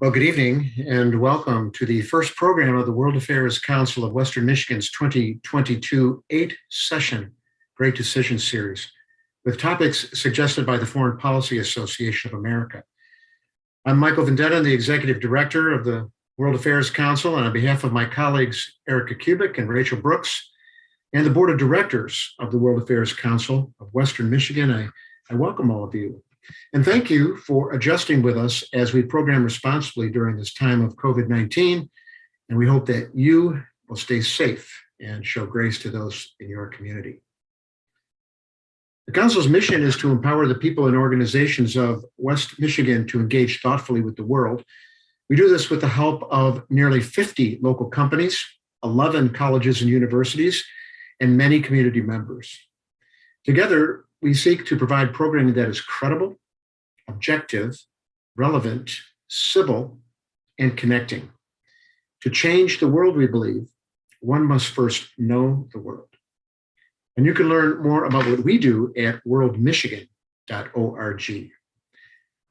Well, good evening and welcome to the first program of the World Affairs Council of Western Michigan's 2022 8-session Great Decisions Series with topics suggested by the Foreign Policy Association of America. I'm Michael Vendetta, the Executive Director of the World Affairs Council, and on behalf of my colleagues Erica Kubik and Rachel Brooks and the Board of Directors of the World Affairs Council of Western Michigan, I welcome all of you. And thank you for adjusting with us as we program responsibly during this time of COVID-19. And we hope that you will stay safe and show grace to those in your community. The Council's mission is to empower the people and organizations of West Michigan to engage thoughtfully with the world. We do this with the help of nearly 50 local companies, 11 colleges and universities, and many community members. Together, we seek to provide programming that is credible, objective, relevant, civil, and connecting. To change the world, we believe, one must first know the world. And you can learn more about what we do at worldmichigan.org.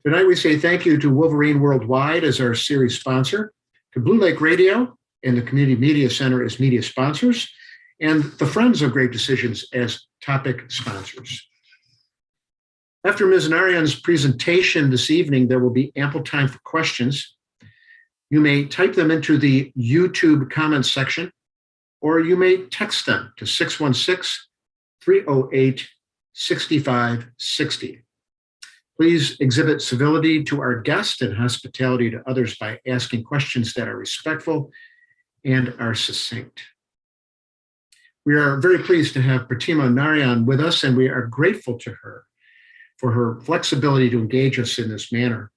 Tonight, we say thank you to Wolverine Worldwide as our series sponsor, to Blue Lake Radio and the Community Media Center as media sponsors, and the Friends of Great Decisions as topic sponsors. After Ms. Narayan's presentation this evening, there will be ample time for questions. You may type them into the YouTube comments section, or you may text them to 616-308-6560. Please exhibit civility to our guest and hospitality to others by asking questions that are respectful and are succinct. We are very pleased to have Pratima Narayan with us, and we are grateful to her for her flexibility to engage us in this manner.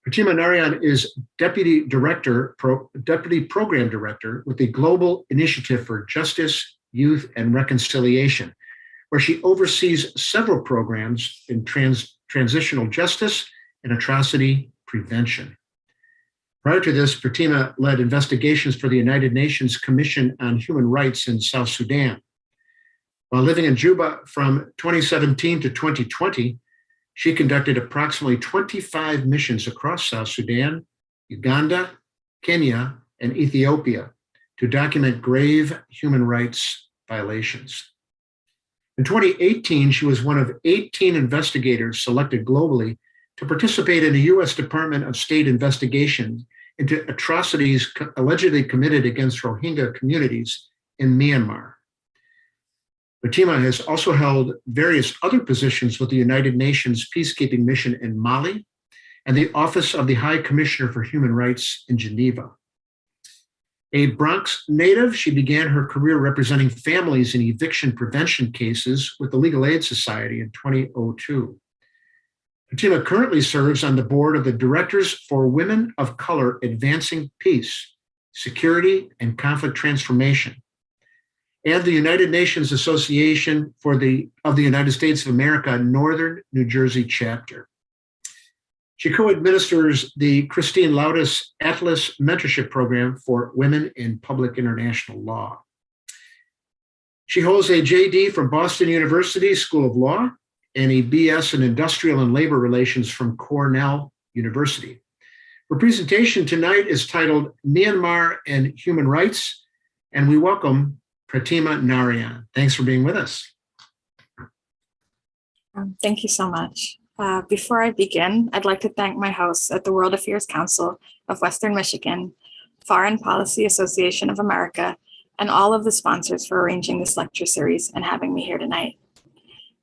Pratima Narayan is Deputy Program Director with the Global Initiative for Justice, Youth, and Reconciliation, where she oversees several programs in transitional justice and atrocity prevention. Prior to this, Pratima led investigations for the United Nations Commission on Human Rights in South Sudan. While living in Juba from 2017 to 2020, she conducted approximately 25 missions across South Sudan, Uganda, Kenya, and Ethiopia to document grave human rights violations. In 2018, she was one of 18 investigators selected globally to participate in a U.S. Department of State investigation into atrocities allegedly committed against Rohingya communities in Myanmar. Pratima has also held various other positions with the United Nations Peacekeeping Mission in Mali and the Office of the High Commissioner for Human Rights in Geneva. A Bronx native, she began her career representing families in eviction prevention cases with the Legal Aid Society in 2002. Pratima currently serves on the board of the Directors for Women of Color Advancing Peace, Security, and Conflict Transformation, and the United Nations Association of the United States of America Northern New Jersey chapter. She co-administers the Christine Laudis Atlas Mentorship Program for Women in Public International Law. She holds a JD from Boston University School of Law and a BS in Industrial and Labor Relations from Cornell University. Her presentation tonight is titled Myanmar and Human Rights, and we welcome Pratima Narayan. Thanks for being with us. Thank you so much. Before I begin, I'd like to thank my hosts at the World Affairs Council of Western Michigan, Foreign Policy Association of America, and all of the sponsors for arranging this lecture series and having me here tonight.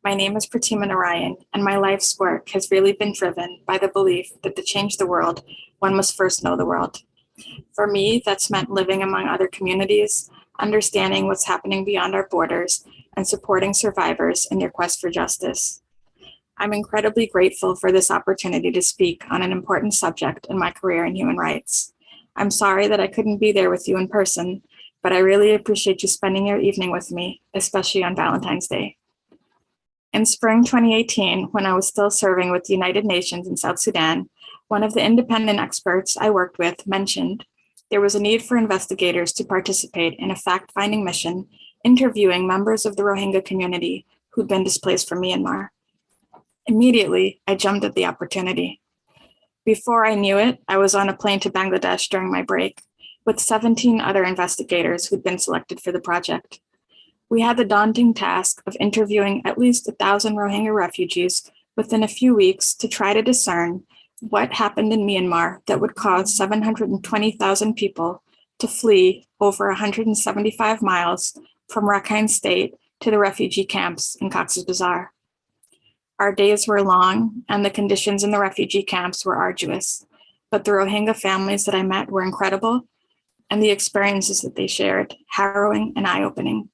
My name is Pratima Narayan, and my life's work has really been driven by the belief that to change the world, one must first know the world. For me, that's meant living among other communities, understanding what's happening beyond our borders, and supporting survivors in their quest for justice. I'm incredibly grateful for this opportunity to speak on an important subject in my career in human rights. I'm sorry that I couldn't be there with you in person, but I really appreciate you spending your evening with me, especially on Valentine's Day. In spring 2018, when I was still serving with the United Nations in South Sudan, one of the independent experts I worked with mentioned there was a need for investigators to participate in a fact-finding mission interviewing members of the Rohingya community who'd been displaced from Myanmar. Immediately, I jumped at the opportunity. Before I knew it, I was on a plane to Bangladesh during my break with 17 other investigators who'd been selected for the project. We had the daunting task of interviewing at least 1,000 Rohingya refugees within a few weeks to try to discern what happened in Myanmar that would cause 720,000 people to flee over 175 miles from Rakhine State to the refugee camps in Cox's Bazar. Our days were long and the conditions in the refugee camps were arduous, but the Rohingya families that I met were incredible and the experiences that they shared, harrowing and eye-opening.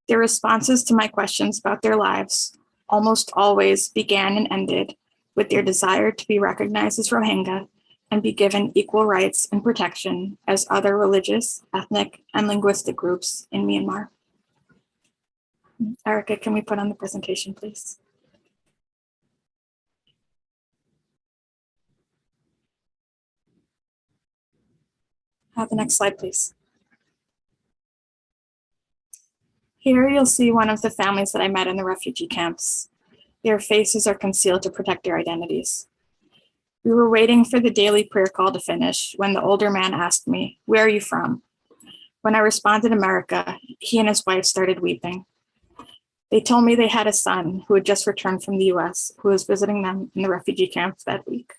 Their responses to my questions about their lives almost always began and ended with their desire to be recognized as Rohingya and be given equal rights and protection as other religious, ethnic, and linguistic groups in Myanmar. Erica, can we put on the presentation, please? The next slide, please. Here you'll see one of the families that I met in the refugee camps. Their faces are concealed to protect their identities. We were waiting for the daily prayer call to finish when the older man asked me, "Where are you from?" When I responded America, he and his wife started weeping. They told me they had a son who had just returned from the US who was visiting them in the refugee camps that week.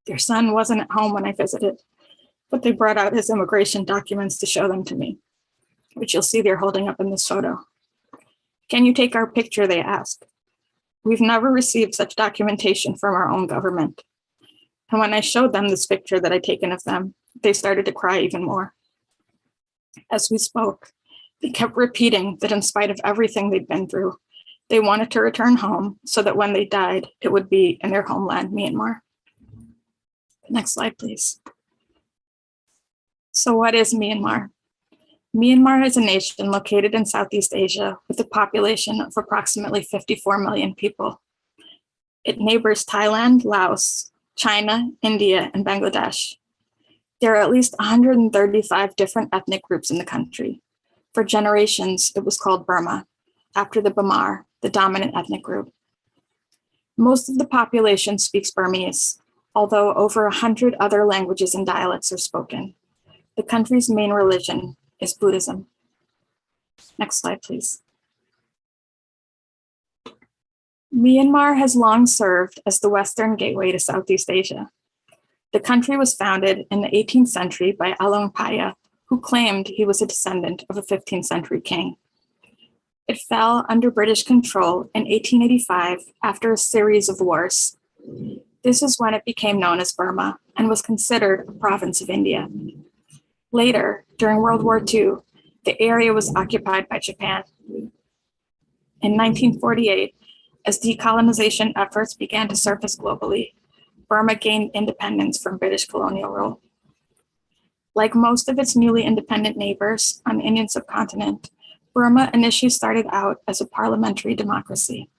Their son wasn't at home when I visited, but they brought out his immigration documents to show them to me, which you'll see they're holding up in this photo. "Can you take our picture?" they asked. We've never received such documentation from our own government. And when I showed them this picture that I'd taken of them, they started to cry even more. As we spoke, they kept repeating that in spite of everything they'd been through, they wanted to return home so that when they died, it would be in their homeland, Myanmar. Next slide, please. So what is Myanmar? Myanmar is a nation located in Southeast Asia with a population of approximately 54 million people. It neighbors Thailand, Laos, China, India, and Bangladesh. There are at least 135 different ethnic groups in the country. For generations, it was called Burma, after the Bamar, the dominant ethnic group. Most of the population speaks Burmese, although over 100 other languages and dialects are spoken. The country's main religion is Buddhism. Next slide, please. Myanmar has long served as the Western gateway to Southeast Asia. The country was founded in the 18th century by Along Paya, who claimed he was a descendant of a 15th century king. It fell under British control in 1885 after a series of wars. This is when it became known as Burma and was considered a province of India. Later, during World War II, the area was occupied by Japan. In 1948, as decolonization efforts began to surface globally, Burma gained independence from British colonial rule. Like most of its newly independent neighbors on the Indian subcontinent, Burma initially started out as a parliamentary democracy.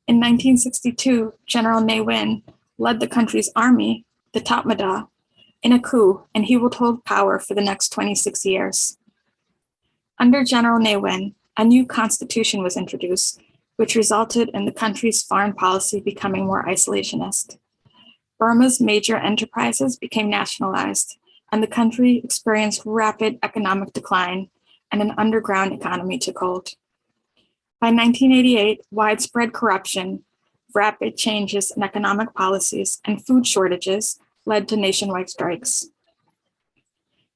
In 1962, General Ne Win led the country's army, the Tatmadaw, in a coup, and he would hold power for the next 26 years. Under General Ne Win, a new constitution was introduced, which resulted in the country's foreign policy becoming more isolationist. Burma's major enterprises became nationalized, and the country experienced rapid economic decline, and an underground economy took hold. By 1988, widespread corruption, rapid changes in economic policies, and food shortages led to nationwide strikes.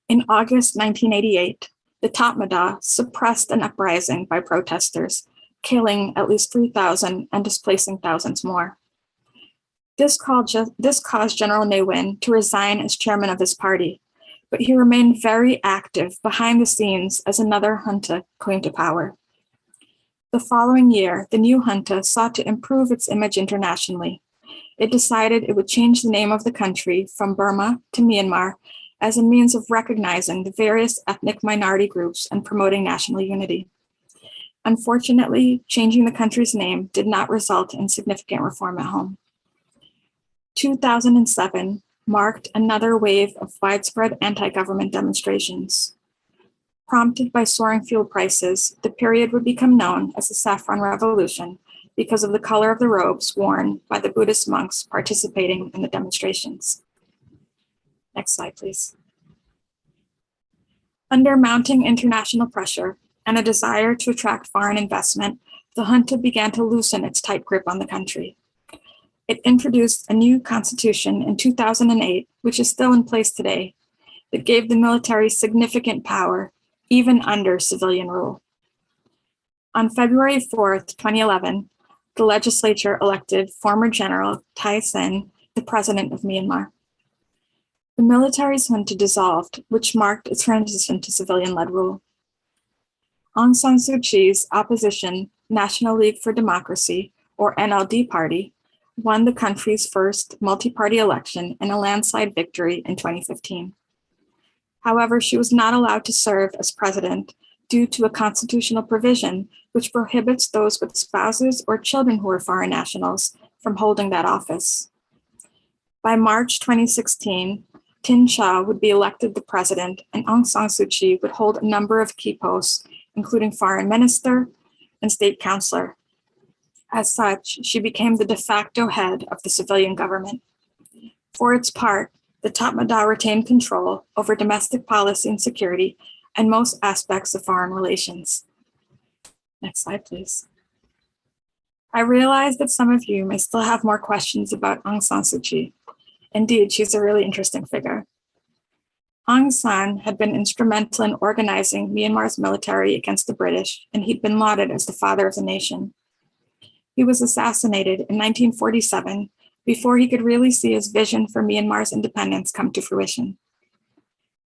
In August 1988, the Tatmadaw suppressed an uprising by protesters, killing at least 3,000 and displacing thousands more. This caused General Ne Win to resign as chairman of his party, but he remained very active behind the scenes as another junta came to power. The following year, the new junta sought to improve its image internationally. It decided it would change the name of the country from Burma to Myanmar as a means of recognizing the various ethnic minority groups and promoting national unity. Unfortunately, changing the country's name did not result in significant reform at home. 2007 marked another wave of widespread anti-government demonstrations. Prompted by soaring fuel prices, the period would become known as the Saffron Revolution because of the color of the robes worn by the Buddhist monks participating in the demonstrations. Next slide, please. Under mounting international pressure and a desire to attract foreign investment, the junta began to loosen its tight grip on the country. It introduced a new constitution in 2008, which is still in place today, that gave the military significant power, even under civilian rule. On February 4th, 2011, the legislature elected former General Thein Sein the president of Myanmar. The military's junta dissolved, which marked a transition to civilian-led rule. Aung San Suu Kyi's opposition, National League for Democracy, or NLD party, won the country's first multi-party election in a landslide victory in 2015. However, she was not allowed to serve as president due to a constitutional provision which prohibits those with spouses or children who are foreign nationals from holding that office. By March 2016, Tin Sha would be elected the president, and Aung San Suu Kyi would hold a number of key posts, including foreign minister and state counselor. As such, she became the de facto head of the civilian government. For its part, the Tatmadaw retained control over domestic policy and security and most aspects of foreign relations. Next slide, please. I realize that some of you may still have more questions about Aung San Suu Kyi. Indeed, she's a really interesting figure. Aung San had been instrumental in organizing Myanmar's military against the British, and he'd been lauded as the father of the nation. He was assassinated in 1947 before he could really see his vision for Myanmar's independence come to fruition.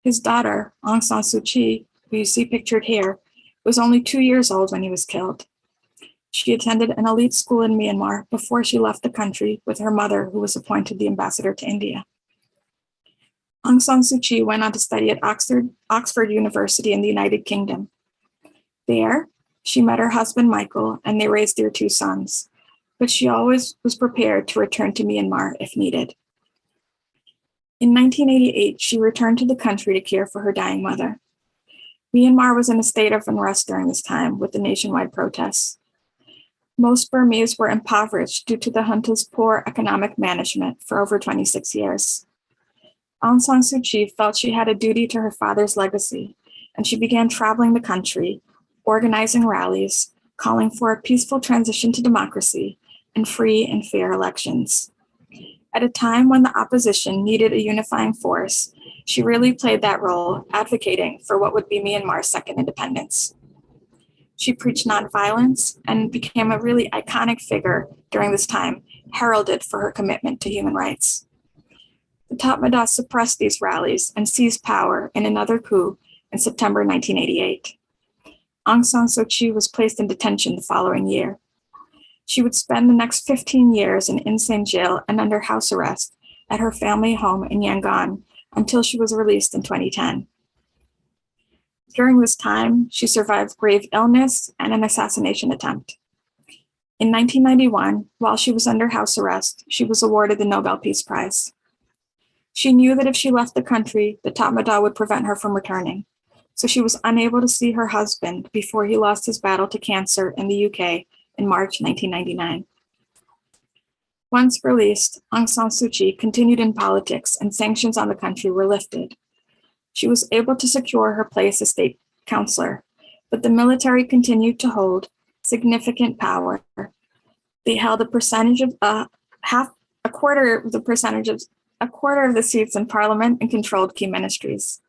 His daughter, Aung San Suu Kyi, who you see pictured here, was only 2 years old when he was killed. She attended an elite school in Myanmar before she left the country with her mother, who was appointed the ambassador to India. Aung San Suu Kyi went on to study at Oxford University in the United Kingdom. There, she met her husband, Michael, and they raised their 2 sons, but she always was prepared to return to Myanmar if needed. In 1988, she returned to the country to care for her dying mother. Myanmar was in a state of unrest during this time with the nationwide protests. Most Burmese were impoverished due to the junta's poor economic management for over 26 years. Aung San Suu Kyi felt she had a duty to her father's legacy, and she began traveling the country, organizing rallies, calling for a peaceful transition to democracy and free and fair elections. At a time when the opposition needed a unifying force, she really played that role, advocating for what would be Myanmar's second independence. She preached nonviolence and became a really iconic figure during this time, heralded for her commitment to human rights. The Tatmadaw suppressed these rallies and seized power in another coup in September 1988. Aung San Suu Kyi was placed in detention the following year. She would spend the next 15 years in insane jail and under house arrest at her family home in Yangon until she was released in 2010. During this time, she survived grave illness and an assassination attempt. In 1991, while she was under house arrest, she was awarded the Nobel Peace Prize. She knew that if she left the country, the Tatmadaw would prevent her from returning, so she was unable to see her husband before he lost his battle to cancer in the UK in March 1999. Once released, Aung San Suu Kyi continued in politics and sanctions on the country were lifted. She was able to secure her place as state counselor, but the military continued to hold significant power. They held a quarter of the seats in parliament and controlled key ministries.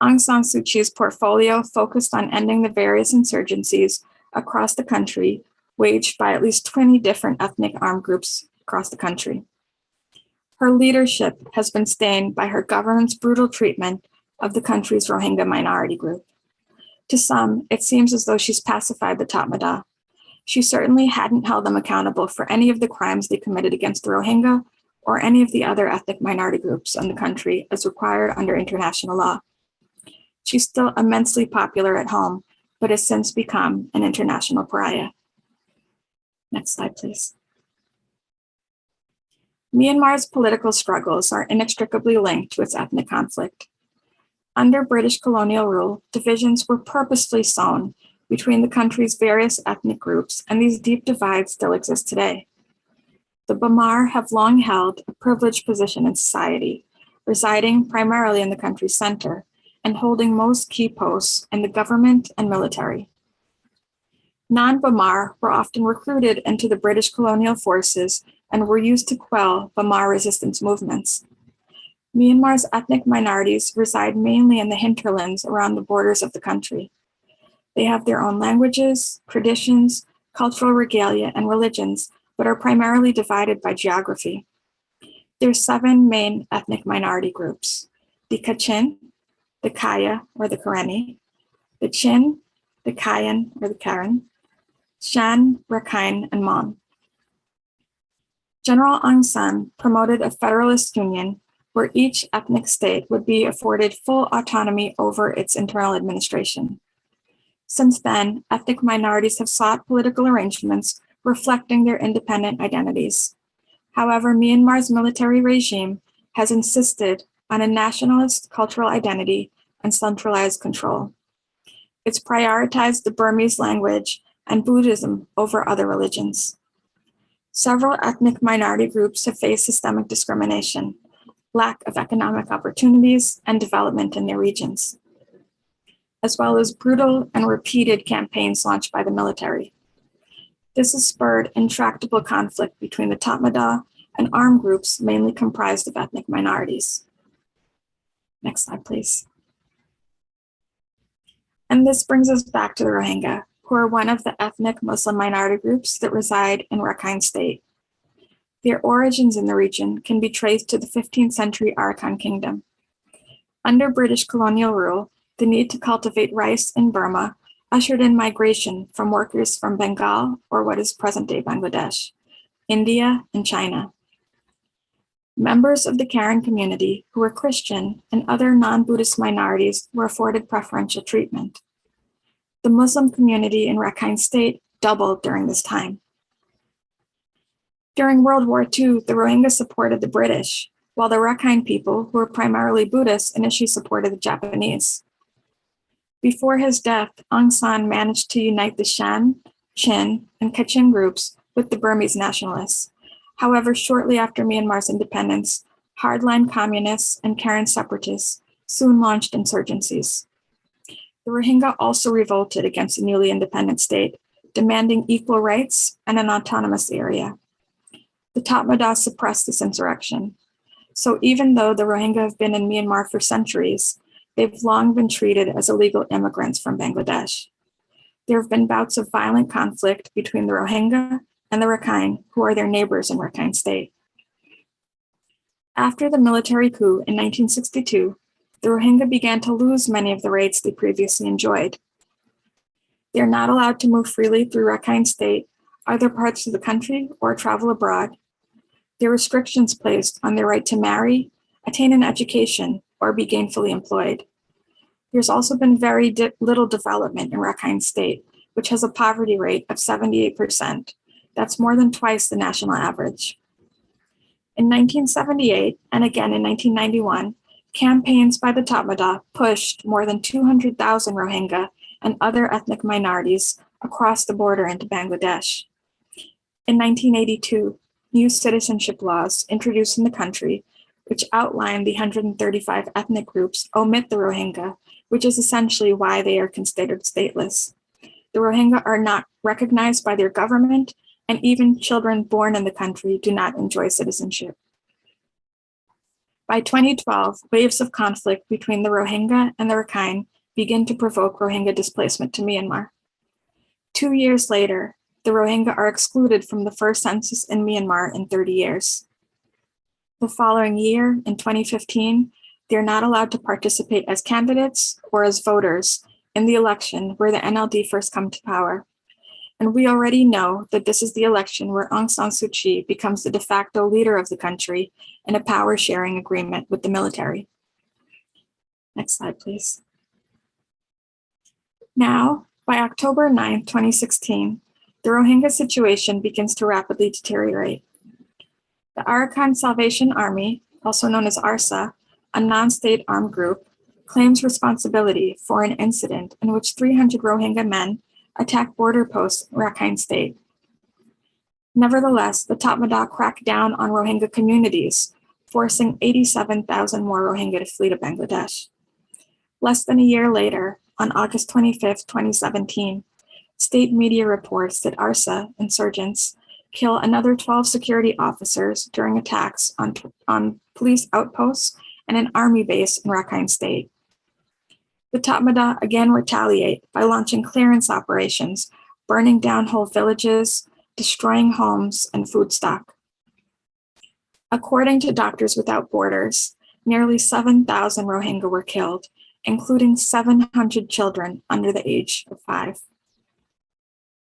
Aung San Suu Kyi's portfolio focused on ending the various insurgencies across the country, waged by at least 20 different ethnic armed groups across the country. Her leadership has been stained by her government's brutal treatment of the country's Rohingya minority group. To some, it seems as though she's pacified the Tatmadaw. She certainly hadn't held them accountable for any of the crimes they committed against the Rohingya or any of the other ethnic minority groups in the country as required under international law. She's still immensely popular at home, but has since become an international pariah. Next slide, please. Myanmar's political struggles are inextricably linked to its ethnic conflict. Under British colonial rule, divisions were purposefully sown between the country's various ethnic groups, and these deep divides still exist today. The Bamar have long held a privileged position in society, residing primarily in the country's center and holding most key posts in the government and military. Non-Bamar were often recruited into the British colonial forces and were used to quell Bamar resistance movements. Myanmar's ethnic minorities reside mainly in the hinterlands around the borders of the country. They have their own languages, traditions, cultural regalia, and religions, but are primarily divided by geography. There are 7 main ethnic minority groups: the Kachin, the Kaya or the Karenni, the Chin, the Kayan or the Karen, Shan, Rakhine, and Mon. General Aung San promoted a federalist union where each ethnic state would be afforded full autonomy over its internal administration. Since then, ethnic minorities have sought political arrangements reflecting their independent identities. However, Myanmar's military regime has insisted on a nationalist cultural identity and centralized control. It's prioritized the Burmese language and Buddhism over other religions. Several ethnic minority groups have faced systemic discrimination, lack of economic opportunities, and development in their regions, as well as brutal and repeated campaigns launched by the military. This has spurred intractable conflict between the Tatmadaw and armed groups mainly comprised of ethnic minorities. Next slide, please. And this brings us back to the Rohingya, who are one of the ethnic Muslim minority groups that reside in Rakhine State. Their origins in the region can be traced to the 15th century Arakan Kingdom. Under British colonial rule, the need to cultivate rice in Burma ushered in migration from workers from Bengal, or what is present-day Bangladesh, India, and China. Members of the Karen community who were Christian and other non-Buddhist minorities were afforded preferential treatment. The Muslim community in Rakhine State doubled during this time. During World War II, the Rohingya supported the British, while the Rakhine people, who were primarily Buddhist, initially supported the Japanese. Before his death, Aung San managed to unite the Shan, Chin, and Kachin groups with the Burmese nationalists. However, shortly after Myanmar's independence, hardline communists and Karen separatists soon launched insurgencies. The Rohingya also revolted against the newly independent state, demanding equal rights and an autonomous area. The Tatmadaw suppressed this insurrection. So even though the Rohingya have been in Myanmar for centuries, they've long been treated as illegal immigrants from Bangladesh. There have been bouts of violent conflict between the Rohingya and the Rakhine, who are their neighbors in Rakhine State. After the military coup in 1962, the Rohingya began to lose many of the rights they previously enjoyed. They are not allowed to move freely through Rakhine State, other parts of the country, or travel abroad. There are restrictions placed on their right to marry, attain an education, or be gainfully employed. There's also been very little development in Rakhine State, which has a poverty rate of 78%. That's more than twice the national average. In 1978, and again in 1991, campaigns by the Tatmadaw pushed more than 200,000 Rohingya and other ethnic minorities across the border into Bangladesh. In 1982, new citizenship laws introduced in the country, which outline the 135 ethnic groups, omit the Rohingya, which is essentially why they are considered stateless. The Rohingya are not recognized by their government, and even children born in the country do not enjoy citizenship. By 2012, waves of conflict between the Rohingya and the Rakhine begin to provoke Rohingya displacement to Myanmar. 2 years later, the Rohingya are excluded from the first census in Myanmar in 30 years. The following year, in 2015, they're not allowed to participate as candidates or as voters in the election where the NLD first come to power. And we already know that this is the election where Aung San Suu Kyi becomes the de facto leader of the country in a power-sharing agreement with the military. Next slide, please. Now, by October 9, 2016, the Rohingya situation begins to rapidly deteriorate. The Arakan Salvation Army, also known as ARSA, a non-state armed group, claims responsibility for an incident in which 300 Rohingya men attack border posts in Rakhine State. Nevertheless, the Tatmadaw cracked down on Rohingya communities, forcing 87,000 more Rohingya to flee to Bangladesh. Less than a year later, on August 25, 2017, state media reports that ARSA insurgents kill another 12 security officers during attacks on police outposts and an army base in Rakhine State. The Tatmadaw again retaliate by launching clearance operations, burning down whole villages, destroying homes and food stock. According to Doctors Without Borders, nearly 7,000 Rohingya were killed, including 700 children under the age of 5.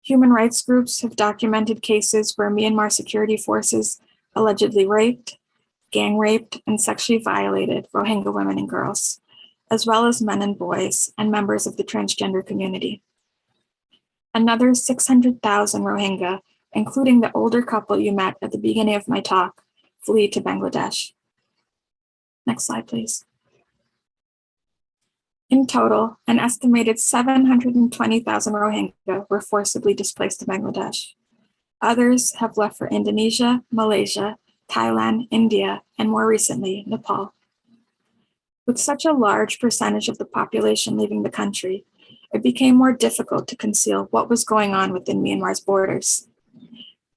Human rights groups have documented cases where Myanmar security forces allegedly raped, gang raped, and sexually violated Rohingya women and girls, as well as men and boys and members of the transgender community. Another 600,000 Rohingya, including the older couple you met at the beginning of my talk, flee to Bangladesh. Next slide, please. In total, an estimated 720,000 Rohingya were forcibly displaced to Bangladesh. Others have left for Indonesia, Malaysia, Thailand, India, and more recently, Nepal. With such a large percentage of the population leaving the country, it became more difficult to conceal what was going on within Myanmar's borders.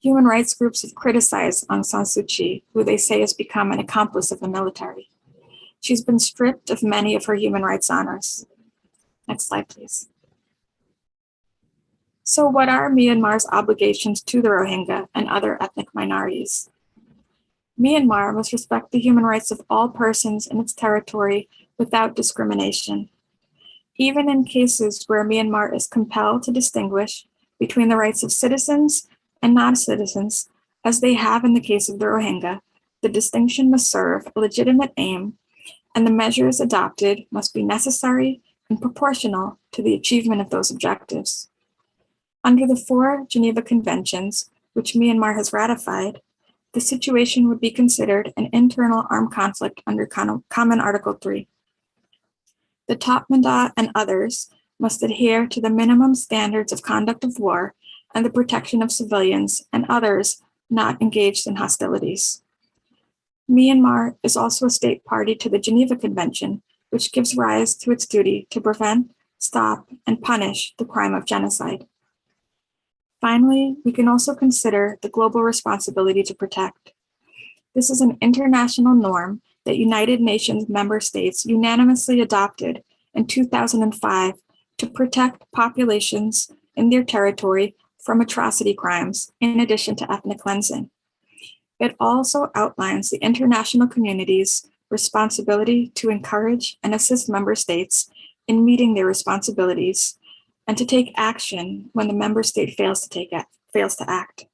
Human rights groups have criticized Aung San Suu Kyi, who they say has become an accomplice of the military. She's been stripped of many of her human rights honors. Next slide, please. So what are Myanmar's obligations to the Rohingya and other ethnic minorities? Myanmar must respect the human rights of all persons in its territory without discrimination. Even in cases where Myanmar is compelled to distinguish between the rights of citizens and non-citizens, as they have in the case of the Rohingya, the distinction must serve a legitimate aim, and the measures adopted must be necessary and proportional to the achievement of those objectives. Under the 4 Geneva Conventions, which Myanmar has ratified, the situation would be considered an internal armed conflict under Common Article 3. The Tatmadaw and others must adhere to the minimum standards of conduct of war and the protection of civilians and others not engaged in hostilities. Myanmar is also a state party to the Geneva Convention, which gives rise to its duty to prevent, stop, and punish the crime of genocide. Finally, we can also consider the global responsibility to protect. This is an international norm that United Nations member states unanimously adopted in 2005 to protect populations in their territory from atrocity crimes, in addition to ethnic cleansing. It also outlines the international community's responsibility to encourage and assist member states in meeting their responsibilities and to take action when the member state fails to act.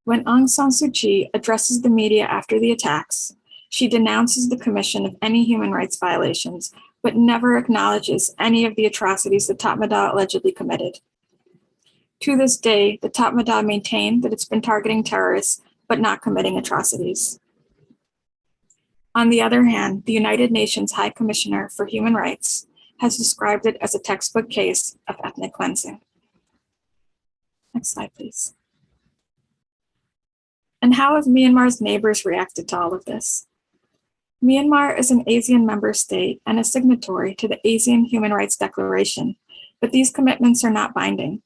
When Aung San Suu Kyi addresses the media after the attacks, she denounces the commission of any human rights violations, but never acknowledges any of the atrocities the Tatmadaw allegedly committed. To this day, the Tatmadaw maintain that it's been targeting terrorists, but not committing atrocities. On the other hand, the United Nations High Commissioner for Human Rights has described it as a textbook case of ethnic cleansing. Next slide, please. And how have Myanmar's neighbors reacted to all of this? Myanmar is an ASEAN member state and a signatory to the ASEAN Human Rights Declaration, but these commitments are not binding.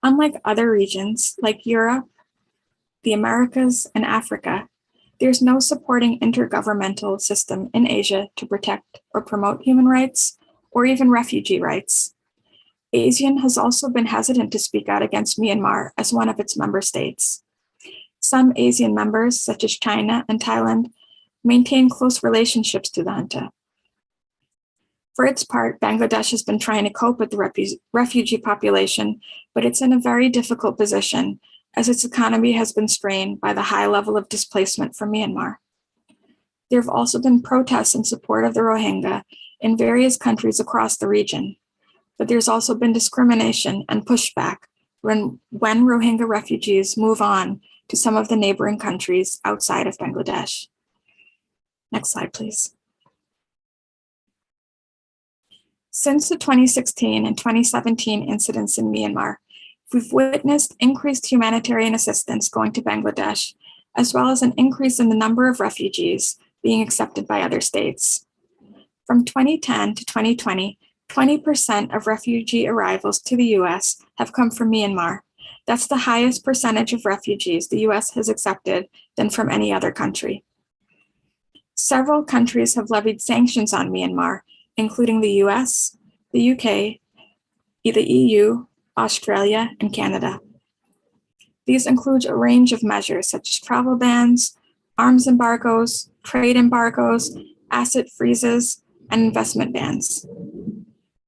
Unlike other regions like Europe, the Americas, and Africa, there's no supporting intergovernmental system in Asia to protect or promote human rights or even refugee rights. ASEAN has also been hesitant to speak out against Myanmar as one of its member states. Some ASEAN members, such as China and Thailand, maintain close relationships to the junta. For its part, Bangladesh has been trying to cope with the refugee population, but it's in a very difficult position as its economy has been strained by the high level of displacement from Myanmar. There have also been protests in support of the Rohingya in various countries across the region, but there's also been discrimination and pushback when Rohingya refugees move on to some of the neighboring countries outside of Bangladesh. Next slide, please. Since the 2016 and 2017 incidents in Myanmar, we've witnessed increased humanitarian assistance going to Bangladesh, as well as an increase in the number of refugees being accepted by other states. From 2010 to 2020, 20% of refugee arrivals to the US have come from Myanmar. That's the highest percentage of refugees the US has accepted than from any other country. Several countries have levied sanctions on Myanmar, including the US, the UK, the EU, Australia, and Canada. These include a range of measures such as travel bans, arms embargoes, trade embargoes, asset freezes, and investment bans.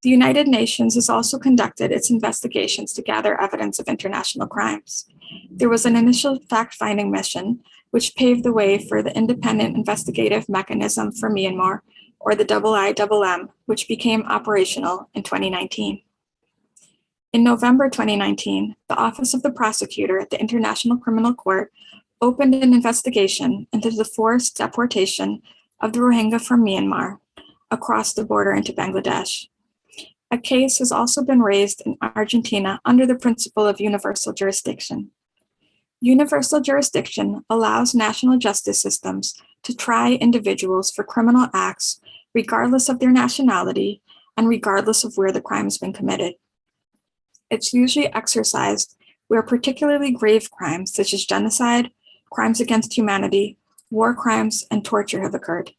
The United Nations has also conducted its investigations to gather evidence of international crimes. There was an initial fact-finding mission, which paved the way for the Independent Investigative Mechanism for Myanmar, or the IIMM, which became operational in 2019. In November 2019, the Office of the Prosecutor at the International Criminal Court opened an investigation into the forced deportation of the Rohingya from Myanmar across the border into Bangladesh. A case has also been raised in Argentina under the principle of universal jurisdiction. Universal jurisdiction allows national justice systems to try individuals for criminal acts regardless of their nationality and regardless of where the crime has been committed. It's usually exercised where particularly grave crimes such as genocide, crimes against humanity, war crimes, and torture have occurred.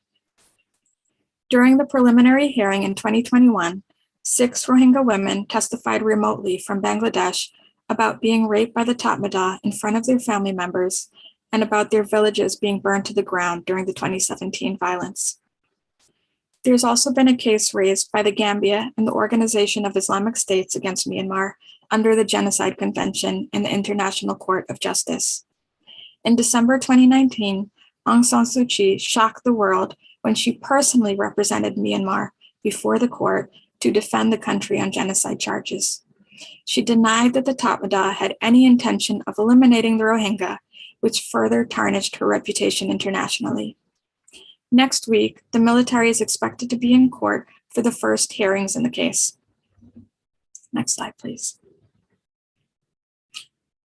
During the preliminary hearing in 2021, 6 Rohingya women testified remotely from Bangladesh about being raped by the Tatmadaw in front of their family members and about their villages being burned to the ground during the 2017 violence. There's also been a case raised by the Gambia and the Organization of Islamic States against Myanmar under the Genocide Convention in the International Court of Justice. In December 2019, Aung San Suu Kyi shocked the world when she personally represented Myanmar before the court to defend the country on genocide charges. She denied that the Tatmadaw had any intention of eliminating the Rohingya, which further tarnished her reputation internationally. Next week, the military is expected to be in court for the first hearings in the case. Next slide, please.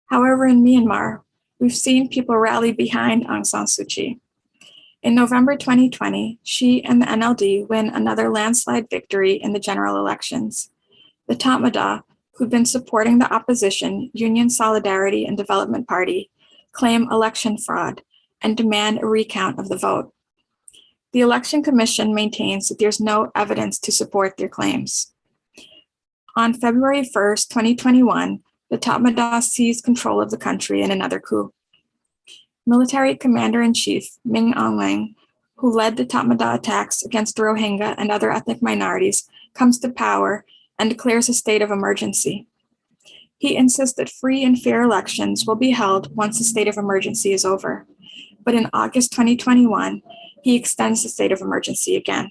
However, in Myanmar, we've seen people rally behind Aung San Suu Kyi. In November 2020, she and the NLD win another landslide victory in the general elections. The Tatmadaw, who'd been supporting the opposition Union Solidarity and Development Party, claim election fraud and demand a recount of the vote. The Election Commission maintains that there's no evidence to support their claims. On February 1st, 2021, the Tatmadaw seized control of the country in another coup. Military Commander-in-Chief Min Aung Hlaing, who led the Tatmadaw attacks against the Rohingya and other ethnic minorities, comes to power and declares a state of emergency. He insists that free and fair elections will be held once the state of emergency is over. But in August 2021, he extends the state of emergency again.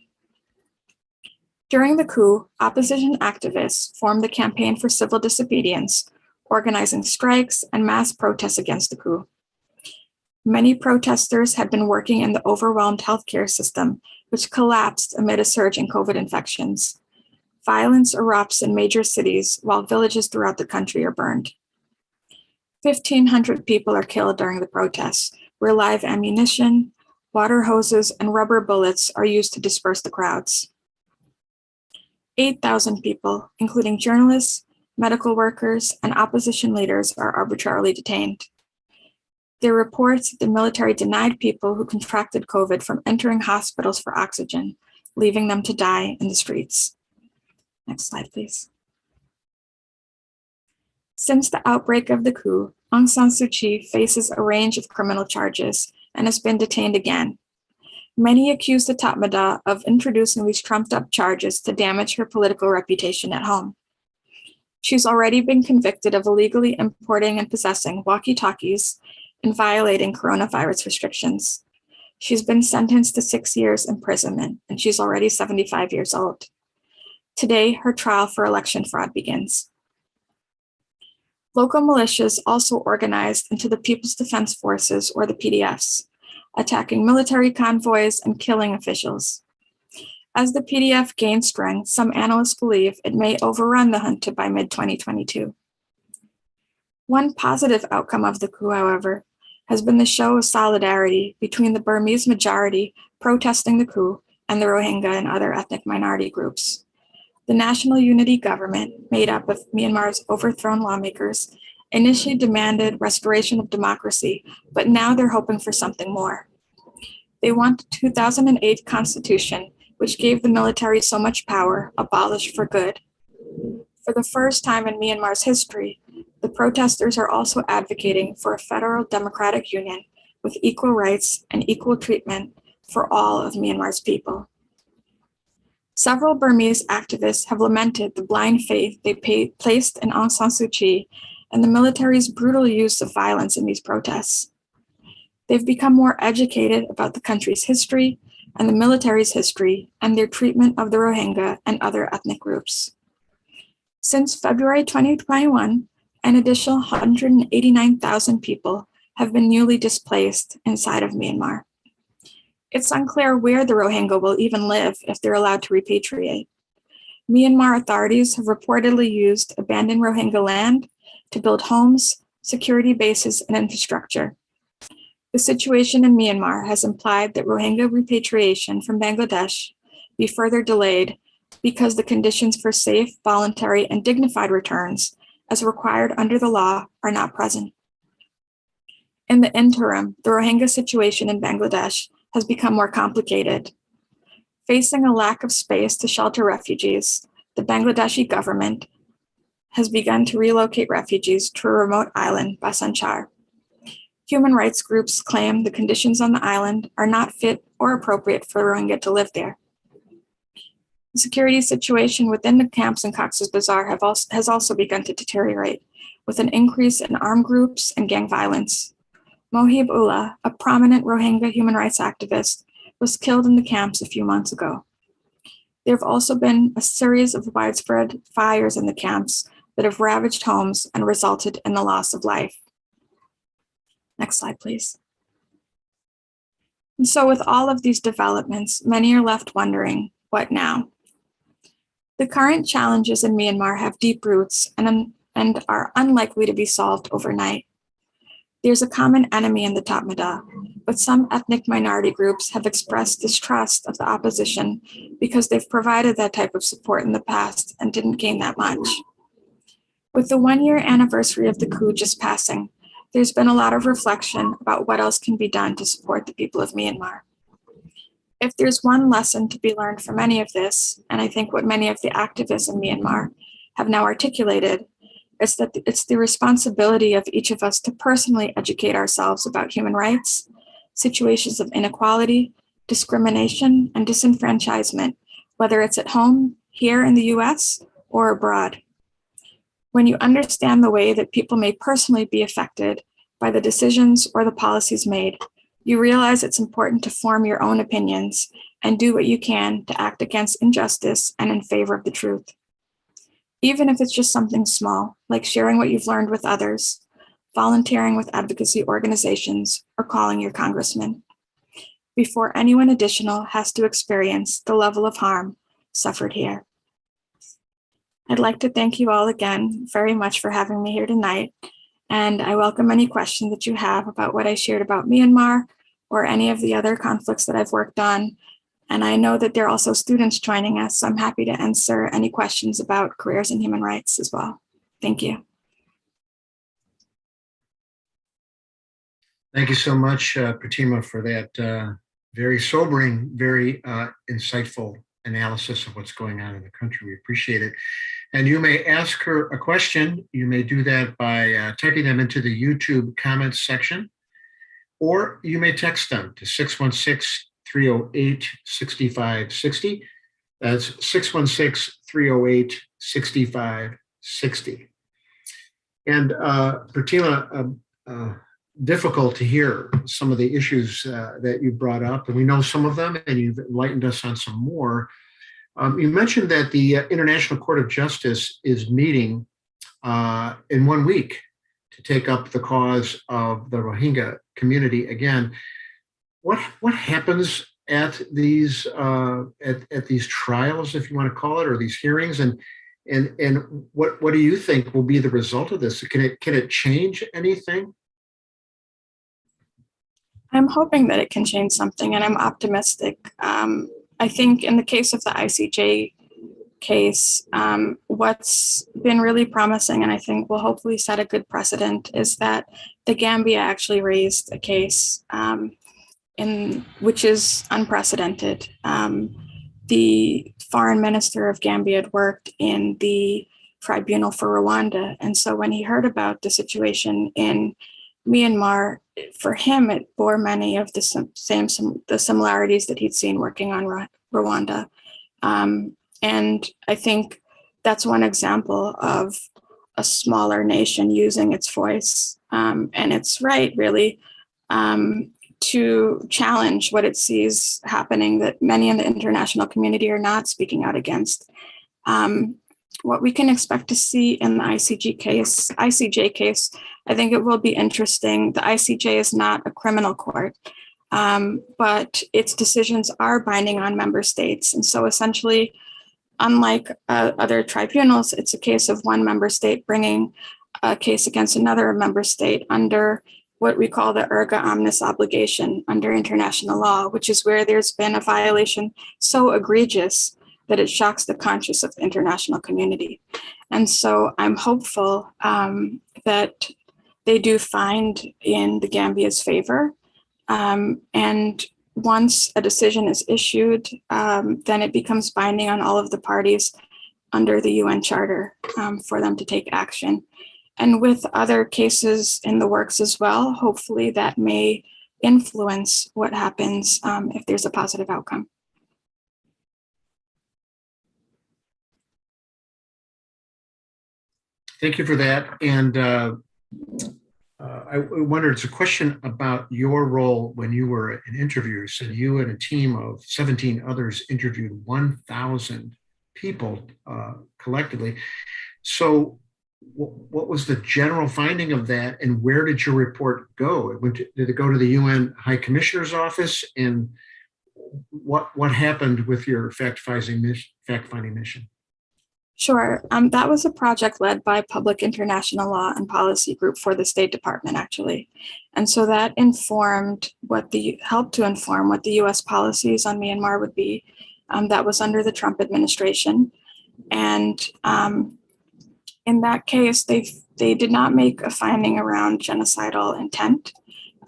During the coup, opposition activists formed the Campaign for Civil Disobedience, organizing strikes and mass protests against the coup. Many protesters had been working in the overwhelmed healthcare system, which collapsed amid a surge in COVID infections. Violence erupts in major cities while villages throughout the country are burned. 1,500 people are killed during the protests, where live ammunition, water hoses, and rubber bullets are used to disperse the crowds. 8,000 people, including journalists, medical workers, and opposition leaders, are arbitrarily detained. There are reports that the military denied people who contracted COVID from entering hospitals for oxygen, leaving them to die in the streets. Next slide, please. Since the outbreak of the coup, Aung San Suu Kyi faces a range of criminal charges and has been detained again. Many accuse the Tatmadaw of introducing these trumped-up charges to damage her political reputation at home. She's already been convicted of illegally importing and possessing walkie-talkies and violating coronavirus restrictions. She's been sentenced to 6 years imprisonment, and she's already 75 years old. Today, her trial for election fraud begins. Local militias also organized into the People's Defense Forces, or the PDFs, attacking military convoys and killing officials. As the PDF gains strength, some analysts believe it may overrun the junta by mid-2022. One positive outcome of the coup, however, has been the show of solidarity between the Burmese majority protesting the coup and the Rohingya and other ethnic minority groups. The National Unity Government, made up of Myanmar's overthrown lawmakers, initially demanded restoration of democracy, but now they're hoping for something more. They want the 2008 constitution, which gave the military so much power, abolished for good. For the first time in Myanmar's history, the protesters are also advocating for a federal democratic union with equal rights and equal treatment for all of Myanmar's people. Several Burmese activists have lamented the blind faith they placed in Aung San Suu Kyi and the military's brutal use of violence in these protests. They've become more educated about the country's history and the military's history and their treatment of the Rohingya and other ethnic groups. Since February 2021, an additional 189,000 people have been newly displaced inside of Myanmar. It's unclear where the Rohingya will even live if they're allowed to repatriate. Myanmar authorities have reportedly used abandoned Rohingya land to build homes, security bases, and infrastructure. The situation in Myanmar has implied that Rohingya repatriation from Bangladesh be further delayed because the conditions for safe, voluntary, and dignified returns, as required under the law, are not present. In the interim, the Rohingya situation in Bangladesh has become more complicated. Facing a lack of space to shelter refugees, the Bangladeshi government has begun to relocate refugees to a remote island, Bhasanchar. Human rights groups claim the conditions on the island are not fit or appropriate for Rohingya to live there. The security situation within the camps in Cox's Bazar has also begun to deteriorate, with an increase in armed groups and gang violence. Mohib Ullah, a prominent Rohingya human rights activist, was killed in the camps a few months ago. There have also been a series of widespread fires in the camps that have ravaged homes and resulted in the loss of life. Next slide, please. And so with all of these developments, many are left wondering, what now? The current challenges in Myanmar have deep roots and are unlikely to be solved overnight. There's a common enemy in the Tatmadaw, but some ethnic minority groups have expressed distrust of the opposition because they've provided that type of support in the past and didn't gain that much. With the one-year anniversary of the coup just passing, there's been a lot of reflection about what else can be done to support the people of Myanmar. If there's one lesson to be learned from any of this, and I think what many of the activists in Myanmar have now articulated, is that it's the responsibility of each of us to personally educate ourselves about human rights, situations of inequality, discrimination, and disenfranchisement, whether it's at home, here in the US, or abroad. When you understand the way that people may personally be affected by the decisions or the policies made, you realize it's important to form your own opinions and do what you can to act against injustice and in favor of the truth. Even if it's just something small, like sharing what you've learned with others, volunteering with advocacy organizations, or calling your congressman, before anyone additional has to experience the level of harm suffered here. I'd like to thank you all again very much for having me here tonight, and I welcome any questions that you have about what I shared about Myanmar or any of the other conflicts that I've worked on. And I know that there are also students joining us, so I'm happy to answer any questions about careers in human rights as well. Thank you. Thank you so much, Pratima, for that very sobering, very insightful analysis of what's going on in the country. We appreciate it. And you may ask her a question. You may do that by typing them into the YouTube comments section, or you may text them to 616-308-6560. That's 616-308-6560. And Pratima, difficult to hear some of the issues that you brought up, and we know some of them, and you've enlightened us on some more. You mentioned that the International Court of Justice is meeting in 1 week to take up the cause of the Rohingya community again. What happens at these trials, if you want to call it, or these hearings, and what do you think will be the result of this? Can it change anything? I'm hoping that it can change something, and I'm optimistic. I think in the case of the ICJ case, what's been really promising, and I think will hopefully set a good precedent, is that the Gambia actually raised a case which is unprecedented. The foreign minister of Gambia had worked in the tribunal for Rwanda, and so when he heard about the situation in Myanmar, for him it bore many of the similarities that he'd seen working on Rwanda. And I think that's one example of a smaller nation using its voice and its right, really, to challenge what it sees happening that many in the international community are not speaking out against. What we can expect to see in the ICJ case, I think it will be interesting. The ICJ is not a criminal court, but its decisions are binding on member states. And so essentially, unlike other tribunals, it's a case of one member state bringing a case against another member state under what we call the erga omnes obligation under international law, which is where there's been a violation so egregious that it shocks the conscience of the international community. And so I'm hopeful that they do find in the Gambia's favor. And once a decision is issued, then it becomes binding on all of the parties under the UN Charter for them to take action. And with other cases in the works as well, hopefully that may influence what happens if there's a positive outcome. Thank you for that. And I wonder, it's a question about your role when you were an interviewer. So you and a team of 17 others interviewed 1,000 people collectively. So what was the general finding of that, and where did your report go? Did it go to the UN High Commissioner's office? And what happened with your fact-finding mission? Sure. That was a project led by Public International Law and Policy Group for the State Department, actually. And so that helped to inform what the US policies on Myanmar would be. That was under the Trump administration. And in that case, they did not make a finding around genocidal intent,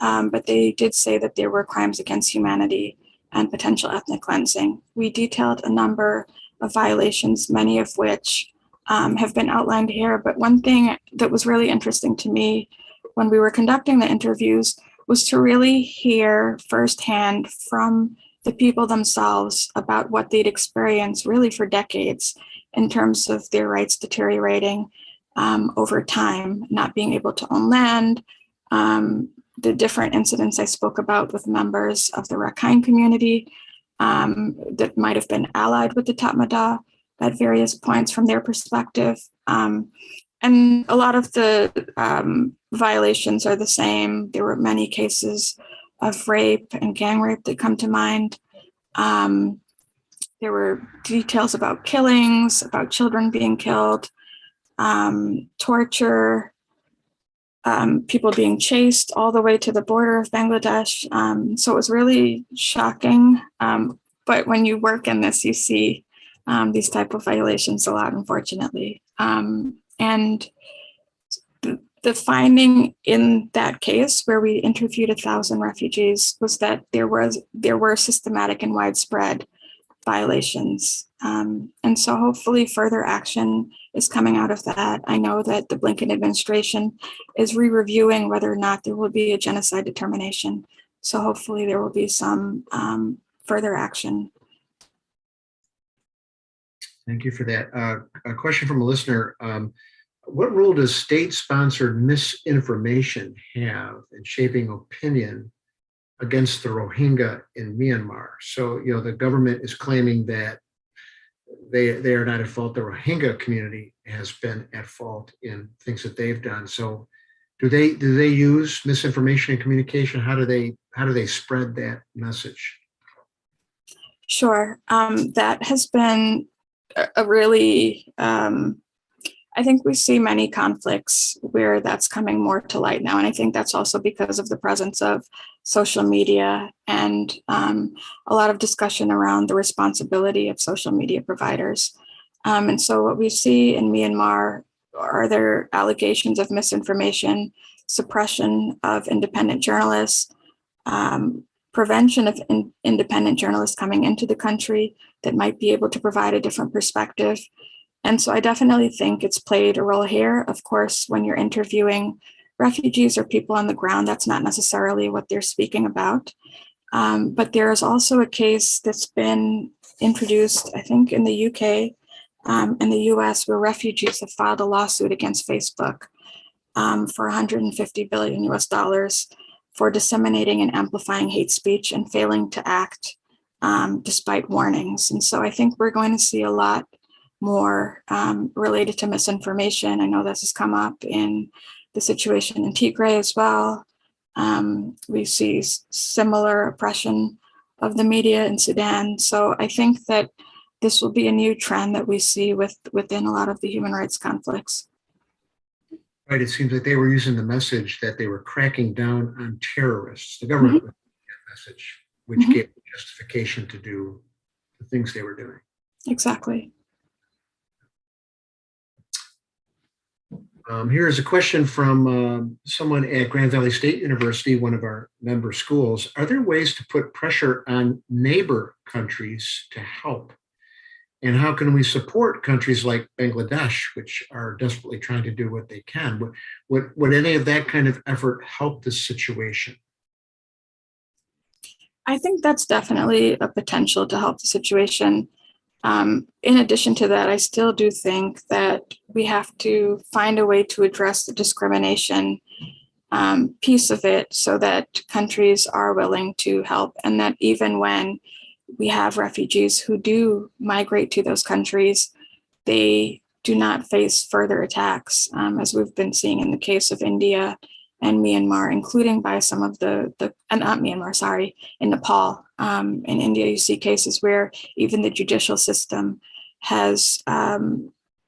but they did say that there were crimes against humanity and potential ethnic cleansing. We detailed a number of violations, many of which have been outlined here. But one thing that was really interesting to me when we were conducting the interviews was to really hear firsthand from the people themselves about what they'd experienced really for decades in terms of their rights deteriorating over time, not being able to own land, the different incidents I spoke about with members of the Rakhine community, that might have been allied with the Tatmadaw at various points from their perspective. And a lot of the violations are the same. There were many cases of rape and gang rape that come to mind. There were details about killings, about children being killed, torture, people being chased all the way to the border of Bangladesh. So it was really shocking. But when you work in this, you see these type of violations a lot, unfortunately. And the finding in that case, where we interviewed 1,000 refugees, was that there were systematic and widespread violations. And so hopefully further action is coming out of that. I know that the Blinken administration is re-reviewing whether or not there will be a genocide determination. So hopefully there will be some further action. Thank you for that. A question from a listener. What role does state-sponsored misinformation have in shaping opinion against the Rohingya in Myanmar? So, the government is claiming that they are not at fault. The Rohingya community has been at fault in things that they've done. So, do they use misinformation in communication? How do they spread that message? Sure. That has been a really, I think we see many conflicts where that's coming more to light now. And I think that's also because of the presence of social media and a lot of discussion around the responsibility of social media providers. And so what we see in Myanmar are there allegations of misinformation, suppression of independent journalists, prevention of independent journalists coming into the country that might be able to provide a different perspective. And so I definitely think it's played a role here. Of course, when you're interviewing refugees or people on the ground, that's not necessarily what they're speaking about. But there is also a case that's been introduced, I think, in the UK and the US, where refugees have filed a lawsuit against Facebook for 150 billion US dollars for disseminating and amplifying hate speech and failing to act despite warnings. And so I think we're going to see a lot more related to misinformation. I know this has come up in the situation in Tigray as well. We see similar oppression of the media in Sudan. So I think that this will be a new trend that we see within a lot of the human rights conflicts. Right. It seems like they were using the message that they were cracking down on terrorists. The government mm-hmm. that message, which mm-hmm. gave justification to do the things they were doing. Exactly. Here is a question from someone at Grand Valley State University, one of our member schools. Are there ways to put pressure on neighbor countries to help? And how can we support countries like Bangladesh, which are desperately trying to do what they can? Would any of that kind of effort help this situation? I think that's definitely a potential to help the situation. In addition to that, I still do think that we have to find a way to address the discrimination piece of it so that countries are willing to help, and that even when we have refugees who do migrate to those countries, they do not face further attacks, as we've been seeing in the case of India and Myanmar, including by some of in Nepal. In India, you see cases where even the judicial system has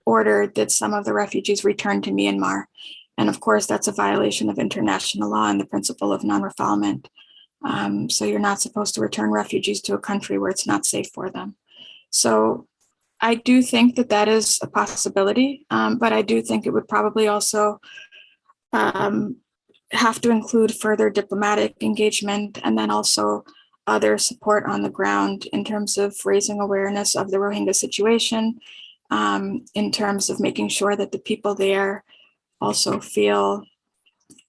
ordered that some of the refugees return to Myanmar. And of course, that's a violation of international law and the principle of non-refoulement. So you're not supposed to return refugees to a country where it's not safe for them. So I do think that that is a possibility, but I do think it would probably also have to include further diplomatic engagement and then also other support on the ground in terms of raising awareness of the Rohingya situation, in terms of making sure that the people there also feel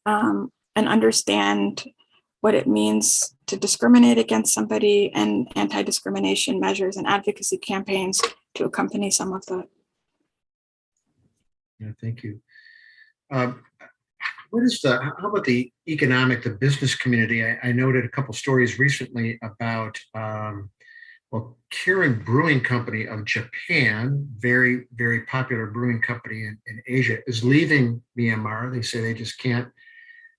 and understand what it means to discriminate against somebody, and anti-discrimination measures and advocacy campaigns to accompany some of the. Yeah, thank you. How about the business community? I noted a couple stories recently about, Kirin Brewing Company of Japan, very, very popular brewing company in Asia, is leaving Myanmar. They say they just can't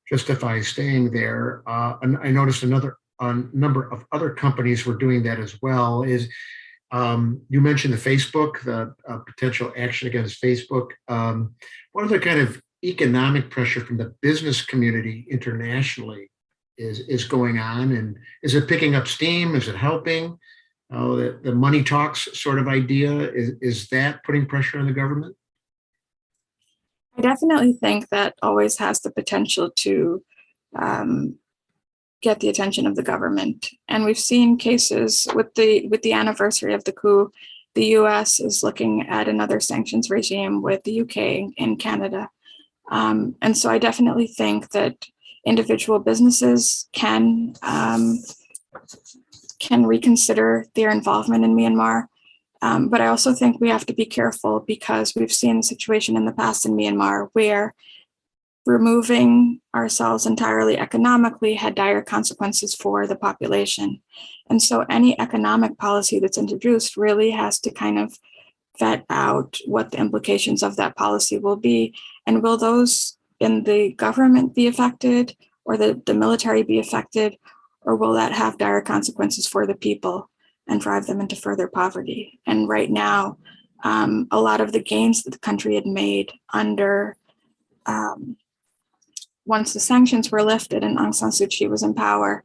justify staying there. And I noticed a number of other companies were doing that as well. You mentioned the Facebook, the potential action against Facebook. What other kind of economic pressure from the business community internationally is going on, and is it picking up steam? Is it helping? The money talks sort of idea, is that putting pressure on the government? I definitely think that always has the potential to get the attention of the government. And we've seen cases with the anniversary of the coup. The US is looking at another sanctions regime with the UK and Canada. And so I definitely think that individual businesses can reconsider their involvement in Myanmar. But I also think we have to be careful, because we've seen the situation in the past in Myanmar where removing ourselves entirely economically had dire consequences for the population. And so any economic policy that's introduced really has to kind of vet out what the implications of that policy will be. And will those in the government be affected, or the military be affected, or will that have dire consequences for the people? and drive them into further poverty. And right now, a lot of the gains that the country had made under once the sanctions were lifted and Aung San Suu Kyi was in power,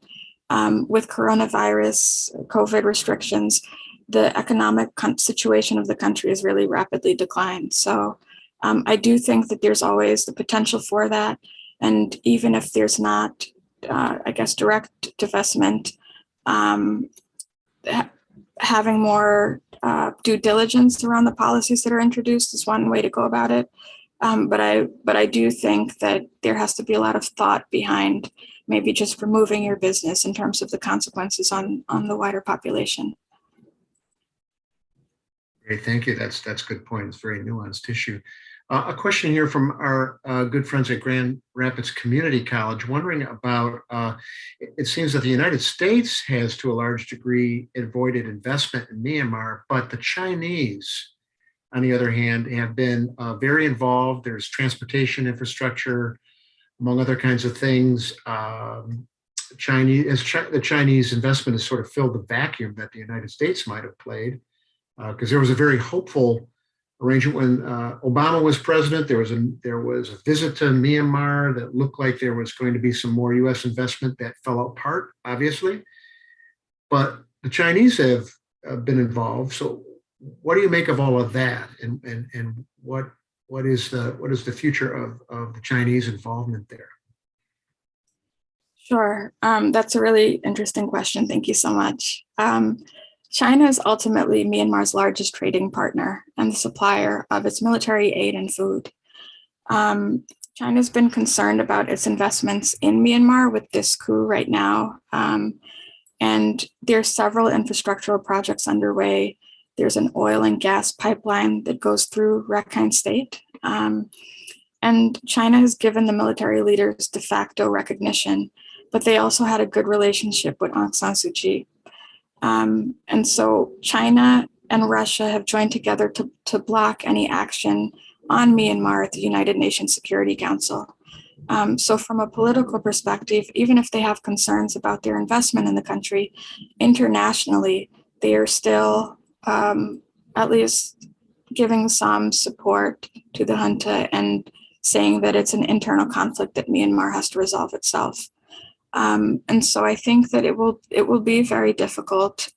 with coronavirus, COVID restrictions, the economic situation of the country has really rapidly declined. So I do think that there's always the potential for that. And even if there's not, I guess, direct divestment, having more due diligence around the policies that are introduced is one way to go about it. But I do think that there has to be a lot of thought behind maybe just removing your business in terms of the consequences on the wider population. Great, thank you. That's a good point. It's a very nuanced issue. A question here from our good friends at Grand Rapids Community College, wondering about, it seems that the United States has to a large degree avoided investment in Myanmar, but the Chinese, on the other hand, have been very involved. There's transportation infrastructure, among other kinds of things. The Chinese investment has sort of filled the vacuum that the United States might have played, because there was a very hopeful arrangement when Obama was president. There was a visit to Myanmar that looked like there was going to be some more U.S. investment that fell apart, obviously. But the Chinese have been involved. So what do you make of all of that, and what is the future of the Chinese involvement there? Sure, that's a really interesting question. Thank you so much. China is ultimately Myanmar's largest trading partner and the supplier of its military aid and food. China's been concerned about its investments in Myanmar with this coup right now. And there's several infrastructural projects underway. There's an oil and gas pipeline that goes through Rakhine State. And China has given the military leaders de facto recognition, but they also had a good relationship with Aung San Suu Kyi. And so China and Russia have joined together to block any action on Myanmar at the United Nations Security Council. So from a political perspective, even if they have concerns about their investment in the country, internationally, they are still at least giving some support to the junta and saying that it's an internal conflict that Myanmar has to resolve itself. And so I think that it will be very difficult.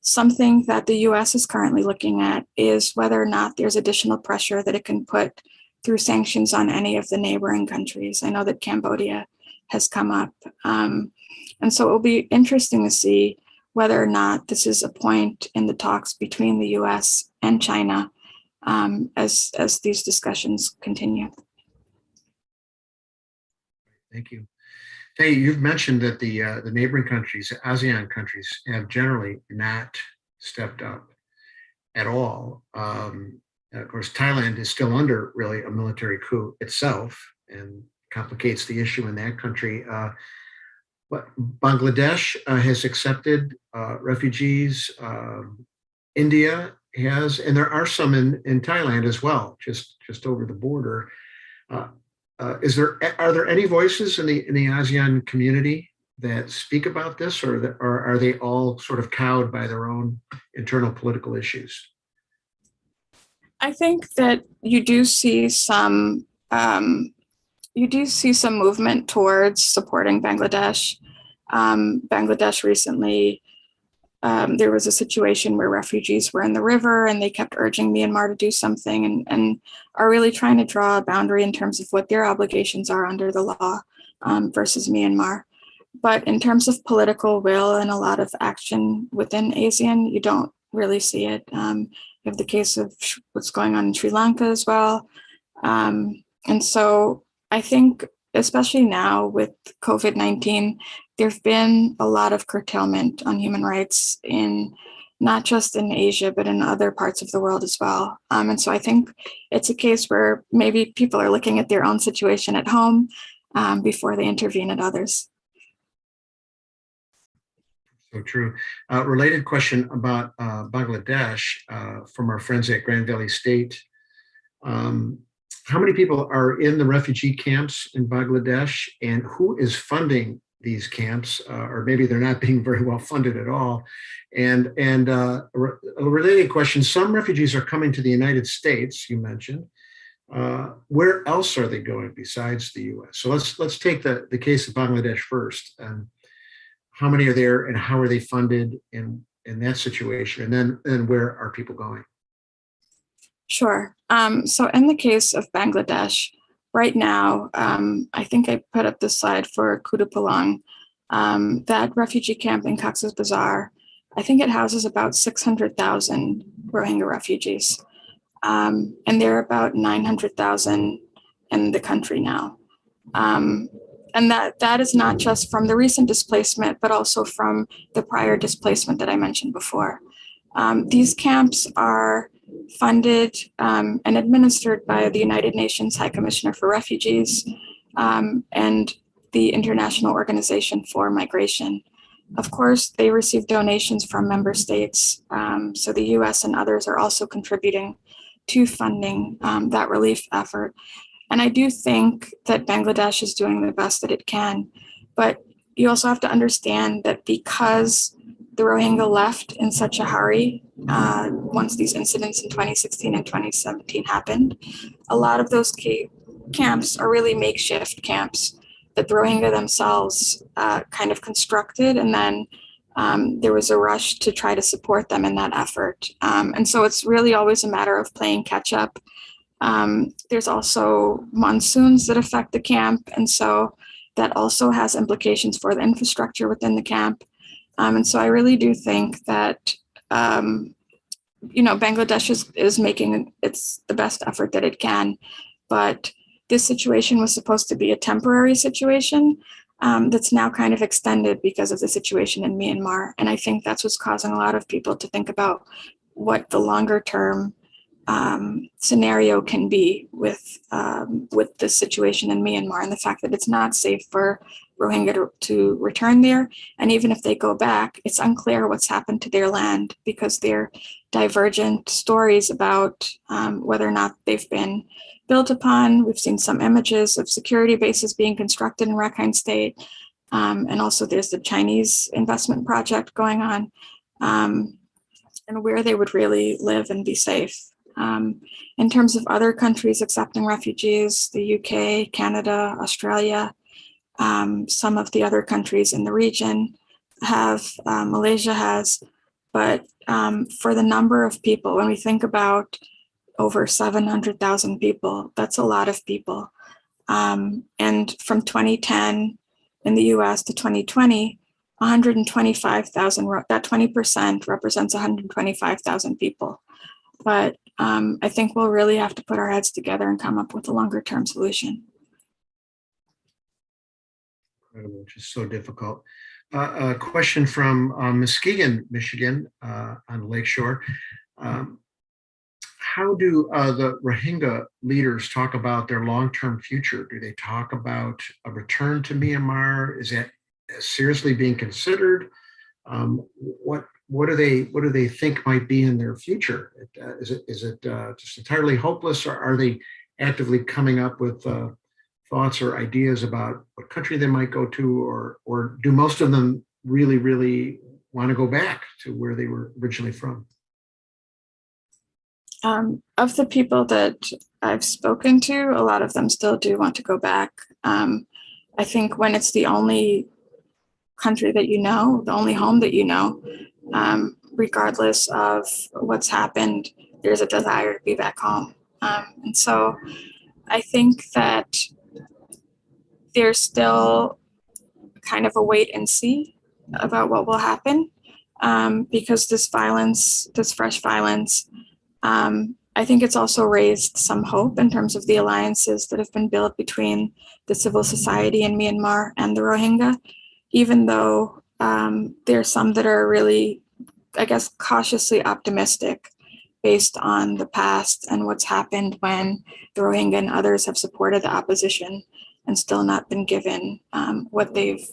Something that the US is currently looking at is whether or not there's additional pressure that it can put through sanctions on any of the neighboring countries. I know that Cambodia has come up. And so it will be interesting to see whether or not this is a point in the talks between the US and China as these discussions continue. Thank you. Hey, you've mentioned that the neighboring countries, ASEAN countries, have generally not stepped up at all. Of course, Thailand is still under really a military coup itself and complicates the issue in that country. But Bangladesh has accepted refugees. India has, and there are some in Thailand as well, just over the border. Are there any voices in the ASEAN community that speak about this, or are they all sort of cowed by their own internal political issues? I think that you do see some movement towards supporting Bangladesh. Bangladesh recently, there was a situation where refugees were in the river and they kept urging Myanmar to do something and are really trying to draw a boundary in terms of what their obligations are under the law versus Myanmar. But in terms of political will and a lot of action within ASEAN, you don't really see it. You have the case of what's going on in Sri Lanka as well. And so I think, especially now with COVID-19, there've been a lot of curtailment on human rights not just in Asia, but in other parts of the world as well. And so I think it's a case where maybe people are looking at their own situation at home before they intervene at others. So true. Related question about Bangladesh from our friends at Grand Valley State. How many people are in the refugee camps in Bangladesh, and who is funding these camps, or maybe they're not being very well funded at all. And a related question: some refugees are coming to the United States. You mentioned. Where else are they going besides the U.S.? So let's take the case of Bangladesh first. How many are there, and how are they funded in that situation? And then where are people going? Sure. So in the case of Bangladesh, right now, I think I put up this slide for Kutupalong, that refugee camp in Cox's Bazar. I think it houses about 600,000 Rohingya refugees. And there are about 900,000 in the country now. And that is not just from the recent displacement, but also from the prior displacement that I mentioned before. These camps are funded and administered by the United Nations High Commissioner for Refugees and the International Organization for Migration. Of course, they receive donations from member states, so the US and others are also contributing to funding that relief effort. And I do think that Bangladesh is doing the best that it can, but you also have to understand that because the Rohingya left in such a hurry once these incidents in 2016 and 2017 happened, a lot of those camps are really makeshift camps that the Rohingya themselves kind of constructed, and then there was a rush to try to support them in that effort. And so it's really always a matter of playing catch up. There's also monsoons that affect the camp, and so that also has implications for the infrastructure within the camp. And so I really do think that Bangladesh is making the best effort that it can, but this situation was supposed to be a temporary situation that's now kind of extended because of the situation in Myanmar. And I think that's what's causing a lot of people to think about what the longer term scenario can be with the situation in Myanmar, and the fact that it's not safe for Rohingya to return there. And even if they go back, it's unclear what's happened to their land because there are divergent stories about whether or not they've been built upon. We've seen some images of security bases being constructed in Rakhine State. And also there's the Chinese investment project going on, and where they would really live and be safe. In terms of other countries accepting refugees, the UK, Canada, Australia, some of the other countries in the region have, Malaysia has, but for the number of people, when we think about over 700,000 people, that's a lot of people. And from 2010 in the US to 2020, 125,000, that 20% represents 125,000 people. But I think we'll really have to put our heads together and come up with a longer term solution. Incredible, which is so difficult. A question from Muskegon, Michigan, on the Lakeshore. How do the Rohingya leaders talk about their long-term future? Do they talk about a return to Myanmar? Is that seriously being considered? What do they think might be in their future? Is it just entirely hopeless, or are they actively coming up with thoughts or ideas about what country they might go to, or do most of them really want to go back to where they were originally from? Of the people that I've spoken to, a lot of them still do want to go back. I think when it's the only country that you know, the only home that you know, regardless of what's happened, there's a desire to be back home. And so I think that there's still kind of a wait and see about what will happen, because this violence, this fresh violence, I think it's also raised some hope in terms of the alliances that have been built between the civil society in Myanmar and the Rohingya, even though there are some that are really, I guess, cautiously optimistic based on the past and what's happened when the Rohingya and others have supported the opposition and still not been given what they've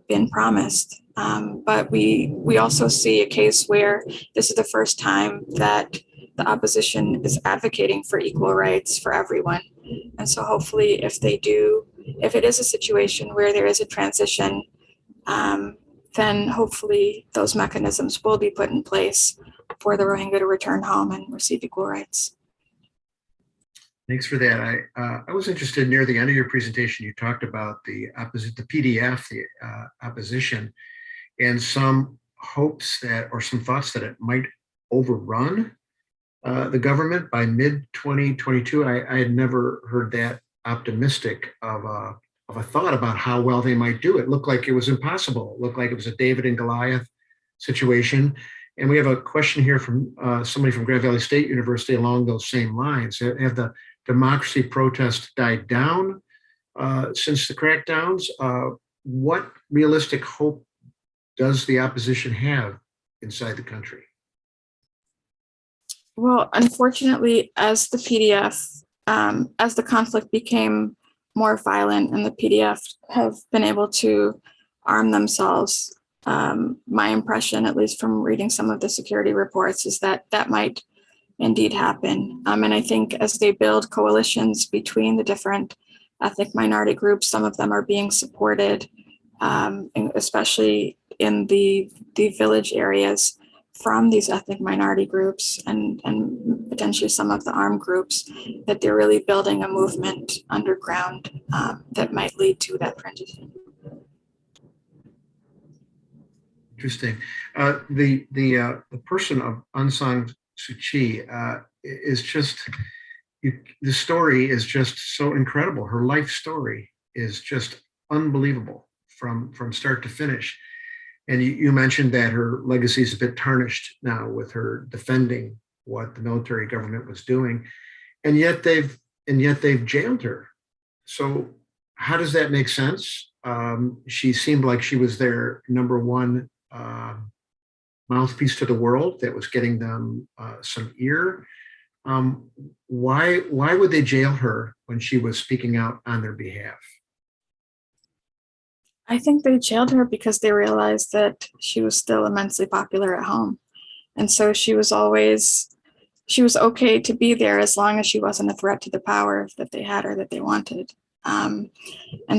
been promised. But we also see a case where this is the first time that the opposition is advocating for equal rights for everyone. And so hopefully if it is a situation where there is a transition then hopefully those mechanisms will be put in place for the Rohingya to return home and receive equal rights. Thanks for that. I was interested near the end of your presentation, you talked about the PDF, the opposition, and some hopes that, or some thoughts that it might overrun the government by mid-2022. I had never heard that optimistic of a thought about how well they might do. It looked like it was impossible. It looked like it was a David and Goliath situation. And we have a question here from somebody from Grand Valley State University along those same lines. Have the democracy protests died down since the crackdowns? What realistic hope does the opposition have inside the country? Well, unfortunately, as the PDF, as the conflict became more violent and the PDF have been able to arm themselves, my impression, at least from reading some of the security reports, is that that might indeed happen. And I think as they build coalitions between the different ethnic minority groups, some of them are being supported, especially in the village areas, from these ethnic minority groups and potentially some of the armed groups, that they're really building a movement underground that might lead to that transition. Interesting. The person of Aung San Suu Kyi is just, the story is just so incredible. Her life story is just unbelievable from start to finish. And you mentioned that her legacy is a bit tarnished now with her defending what the military government was doing, and yet they've jailed her. So how does that make sense? She seemed like she was their number one mouthpiece to the world that was getting them some ear. Why would they jail her when she was speaking out on their behalf? I think they jailed her because they realized that she was still immensely popular at home. And so she was okay to be there as long as she wasn't a threat to the power that they had or that they wanted. And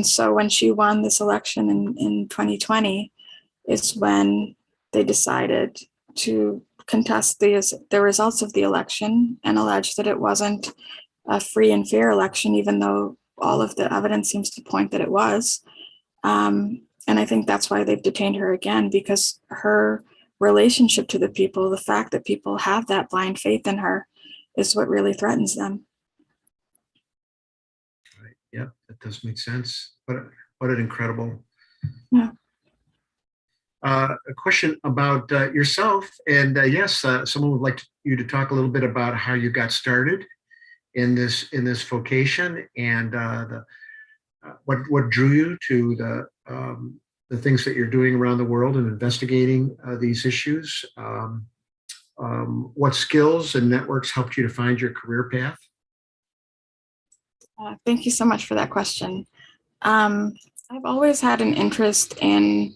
so when she won this election in 2020 is when they decided to contest the results of the election and allege that it wasn't a free and fair election, even though all of the evidence seems to point that it was. And I think that's why they've detained her again, because her relationship to the people, the fact that people have that blind faith in her, is what really threatens them. Right. Yeah, that does make sense. What an incredible. Yeah. A question about yourself, and yes, someone would like you to talk a little bit about how you got started in this vocation, and what drew you to the things that you're doing around the world and investigating these issues. What skills and networks helped you to find your career path? Thank you so much for that question. I've always had an interest in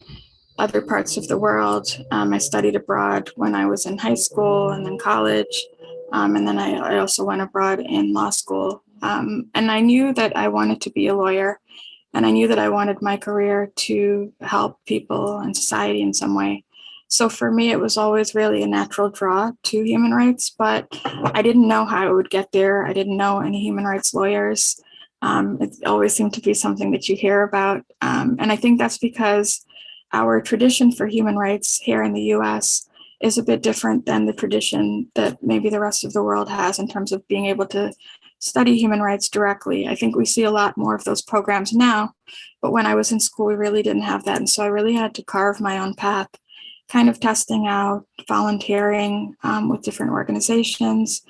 other parts of the world. I studied abroad when I was in high school and then college. And then I also went abroad in law school. And I knew that I wanted to be a lawyer. And I knew that I wanted my career to help people and society in some way. So for me, it was always really a natural draw to human rights, but I didn't know how I would get there. I didn't know any human rights lawyers. It always seemed to be something that you hear about. And I think that's because our tradition for human rights here in the US is a bit different than the tradition that maybe the rest of the world has in terms of being able to study human rights directly. I think we see a lot more of those programs now, but when I was in school, we really didn't have that. And so I really had to carve my own path, kind of testing out, volunteering with different organizations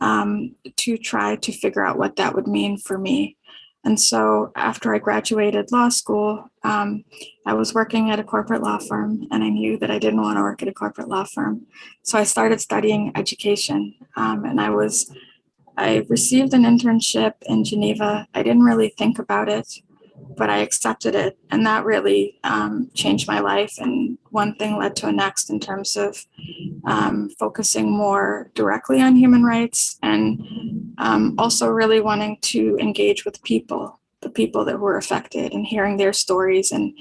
to try to figure out what that would mean for me. And so after I graduated law school, I was working at a corporate law firm, and I knew that I didn't want to work at a corporate law firm. So I started studying education, and I received an internship in Geneva. I didn't really think about it, but I accepted it. And that really changed my life. And one thing led to a next in terms of focusing more directly on human rights and also really wanting to engage with people, the people that were affected, and hearing their stories and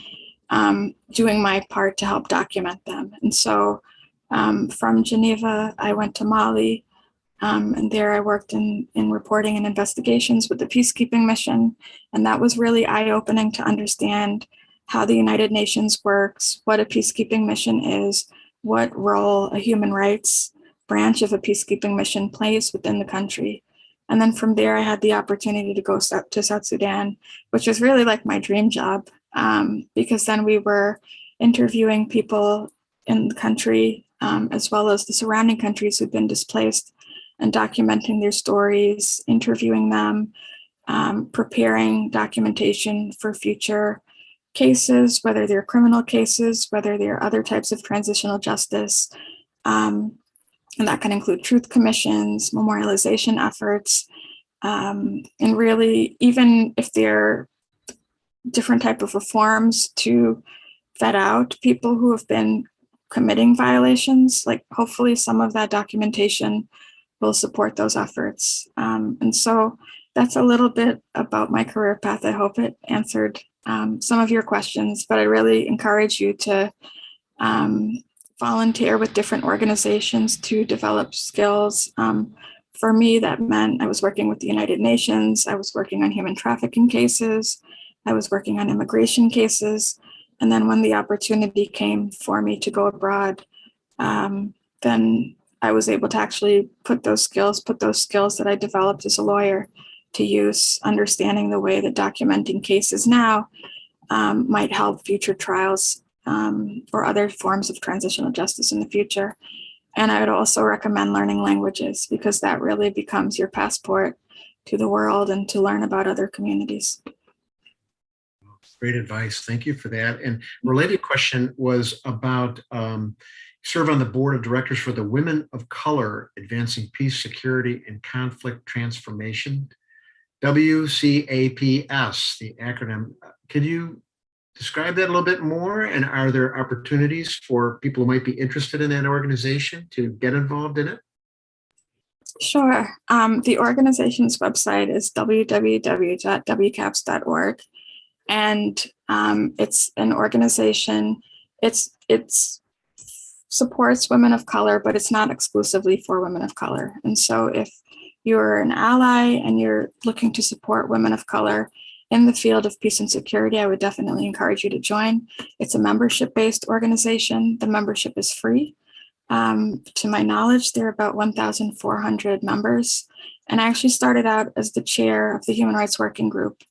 doing my part to help document them. And so from Geneva, I went to Mali, and there I worked in reporting and investigations with the peacekeeping mission. And that was really eye-opening to understand how the United Nations works, what a peacekeeping mission is, what role a human rights branch of a peacekeeping mission plays within the country. And then from there, I had the opportunity to go to South Sudan, which was really like my dream job, because then we were interviewing people in the country, as well as the surrounding countries who've been displaced, and documenting their stories, interviewing them, preparing documentation for future cases, whether they're criminal cases, whether they're other types of transitional justice. And that can include truth commissions, memorialization efforts, and really, even if they're different type of reforms to vet out people who have been committing violations, like hopefully some of that documentation will support those efforts. And so that's a little bit about my career path. I hope it answered some of your questions, but I really encourage you to volunteer with different organizations to develop skills. For me, that meant I was working with the United Nations. I was working on human trafficking cases. I was working on immigration cases. And then when the opportunity came for me to go abroad, then I was able to actually put those skills that I developed as a lawyer to use, understanding the way that documenting cases now might help future trials or other forms of transitional justice in the future. And I would also recommend learning languages, because that really becomes your passport to the world and to learn about other communities. Great advice. Thank you for that. And related question was about serve on the board of directors for the Women of Color Advancing Peace, Security, and Conflict Transformation, WCAPS, the acronym. Could you describe that a little bit more? And are there opportunities for people who might be interested in that organization to get involved in it? Sure. The organization's website is www.wcaps.org. And it's an organization, it's supports women of color, but it's not exclusively for women of color. And so if you're an ally and you're looking to support women of color in the field of peace and security, I would definitely encourage you to join. It's a membership-based organization. The membership is free. To my knowledge, there are about 1,400 members. And I actually started out as the chair of the Human Rights Working Group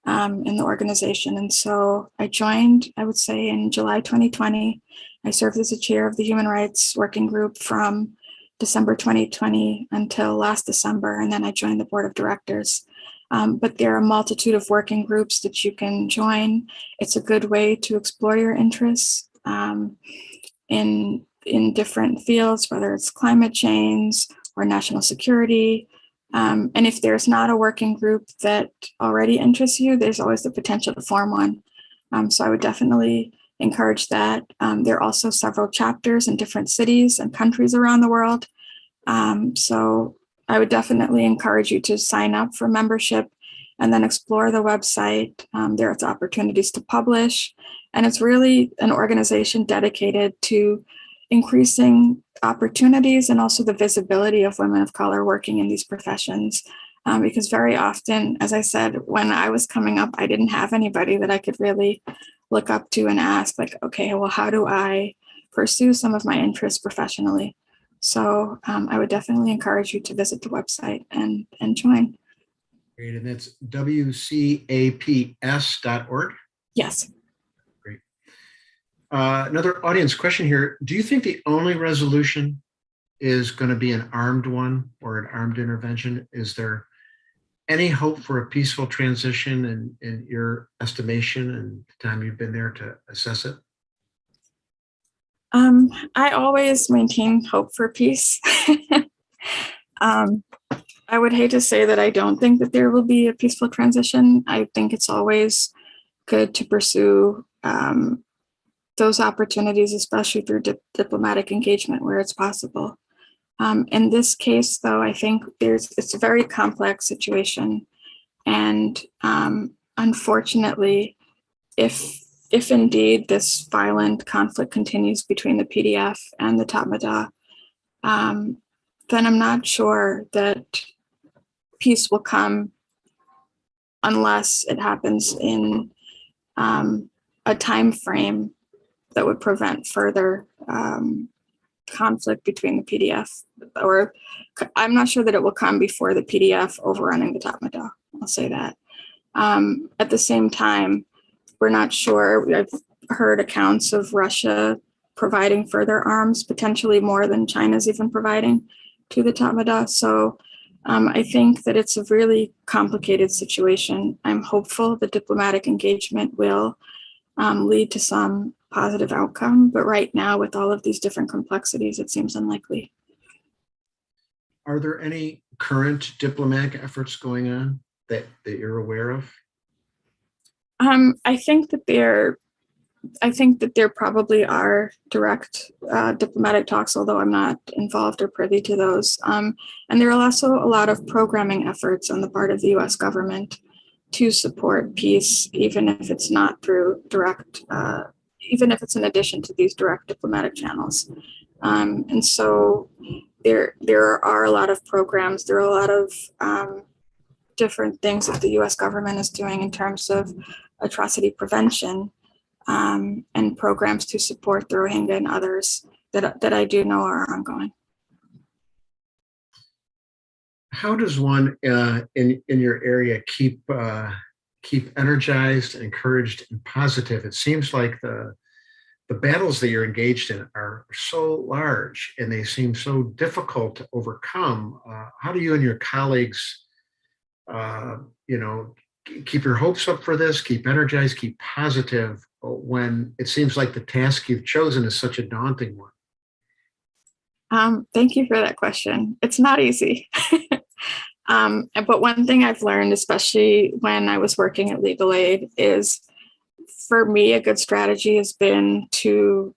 in the organization. And so I joined, I would say, in July 2020. I served as the chair of the Human Rights Working Group from December 2020 until last December. And then I joined the board of directors. But there are a multitude of working groups that you can join. It's a good way to explore your interests in different fields, whether it's climate change or national security. And if there's not a working group that already interests you, there's always the potential to form one. So I would definitely encourage that. There are also several chapters in different cities and countries around the world. So I would definitely encourage you to sign up for membership and then explore the website. There's opportunities to publish, and it's really an organization dedicated to increasing opportunities and also the visibility of women of color working in these professions. Because very often, as I said, when I was coming up, I didn't have anybody that I could really look up to and ask, like, okay, well, how do I pursue some of my interests professionally? So I would definitely encourage you to visit the website and join. Great, and that's WCAPS.org? Yes. Great. Another audience question here. Do you think the only resolution is going to be an armed one or an armed intervention? Is there any hope for a peaceful transition in your estimation and the time you've been there to assess it? I always maintain hope for peace. I would hate to say that I don't think that there will be a peaceful transition. I think it's always good to pursue those opportunities, especially through diplomatic engagement where it's possible. In this case, though, I think it's a very complex situation. And unfortunately, if if indeed this violent conflict continues between the PDF and the Tatmadaw, then I'm not sure that peace will come unless it happens in a time frame that would prevent further conflict between the PDF, or I'm not sure that it will come before the PDF overrunning the Tatmadaw. I'll say that. At the same time, we're not sure. I've heard accounts of Russia providing further arms, potentially more than China's even providing to the Tatmadaw. So I think that it's a really complicated situation. I'm hopeful that diplomatic engagement will lead to some positive outcome, but right now, with all of these different complexities, it seems unlikely. Are there any current diplomatic efforts going on that you're aware of? I think that there probably are direct diplomatic talks, although I'm not involved or privy to those. And there are also a lot of programming efforts on the part of the U.S. government to support peace, even if it's not through direct, even if it's in addition to these direct diplomatic channels. And so there are a lot of programs, there are a lot of different things that the U.S. government is doing in terms of atrocity prevention and programs to support the Rohingya and others that I do know are ongoing. How does one in your area keep energized, encouraged, and positive? It seems like the battles that you're engaged in are so large and they seem so difficult to overcome. How do you and your colleagues, keep your hopes up for this, keep energized, keep positive when it seems like the task you've chosen is such a daunting one? Thank you for that question. It's not easy. But one thing I've learned, especially when I was working at Legal Aid, is for me, a good strategy has been to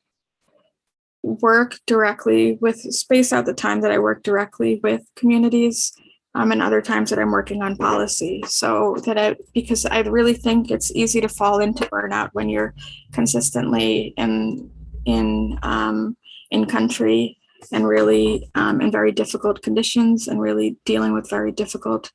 work directly with, space out the time that I work directly with communities and other times that I'm working on policy. So that because I really think it's easy to fall into burnout when you're consistently in country and really in very difficult conditions and really dealing with very difficult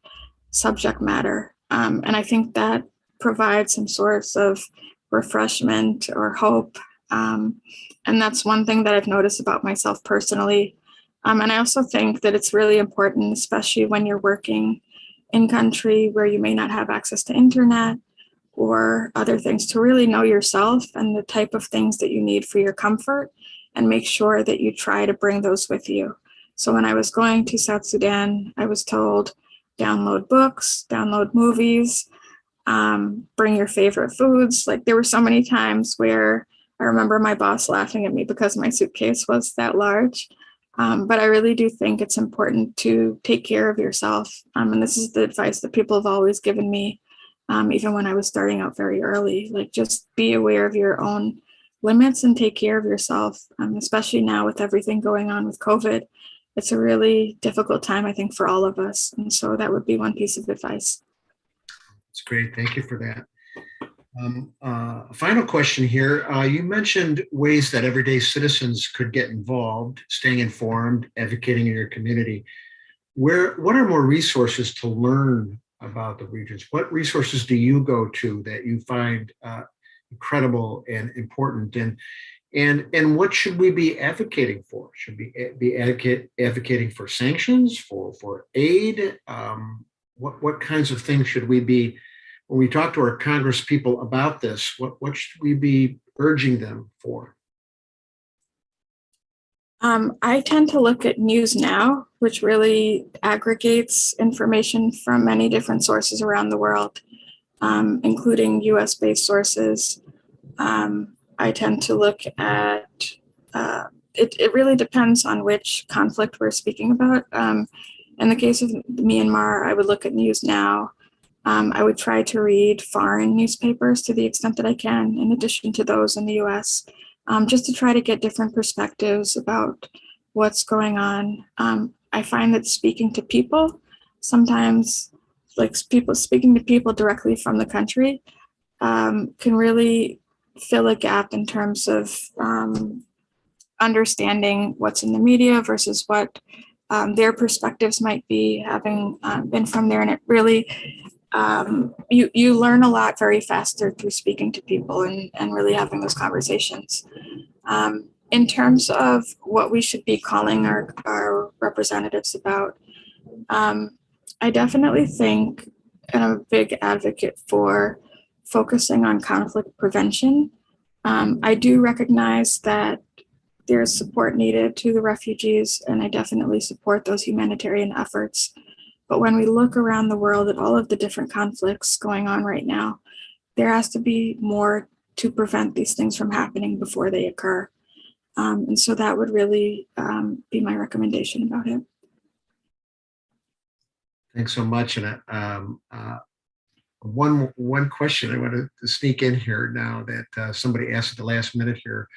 subject matter. And I think that provides some sorts of refreshment or hope. And that's one thing that I've noticed about myself personally. And I also think that it's really important, especially when you're working in country where you may not have access to internet or other things, to really know yourself and the type of things that you need for your comfort and make sure that you try to bring those with you. So when I was going to South Sudan, I was told, download books, download movies, bring your favorite foods. Like there were so many times where I remember my boss laughing at me because my suitcase was that large. But I really do think it's important to take care of yourself. And this is the advice that people have always given me, even when I was starting out very early. Like just be aware of your own limits and take care of yourself, especially now with everything going on with COVID. It's a really difficult time, I think, for all of us. And so that would be one piece of advice. That's great. Thank you for that. Final question here. You mentioned ways that everyday citizens could get involved, staying informed, advocating in your community. What are more resources to learn about the regions? What resources do you go to that you find incredible and important? And what should we be advocating for? Should we be advocating for sanctions, for aid? What kinds of things should we be, when we talk to our Congress people about this, what should we be urging them for? I tend to look at News Now, which really aggregates information from many different sources around the world, including US-based sources. I tend to look at, it really depends on which conflict we're speaking about. In the case of Myanmar, I would look at News Now. I would try to read foreign newspapers to the extent that I can, in addition to those in the US, just to try to get different perspectives about what's going on. I find that speaking to people, sometimes speaking to people directly from the country can really fill a gap in terms of understanding what's in the media versus what their perspectives might be, having been from there. And it really, you learn a lot very faster through speaking to people and really having those conversations. In terms of what we should be calling our representatives about, I definitely think, and I'm a big advocate for focusing on conflict prevention. I do recognize that there's support needed to the refugees, and I definitely support those humanitarian efforts. But when we look around the world at all of the different conflicts going on right now, there has to be more to prevent these things from happening before they occur. And so that would really be my recommendation about it. Thanks so much. And one question I want to sneak in here now that somebody asked at the last minute here.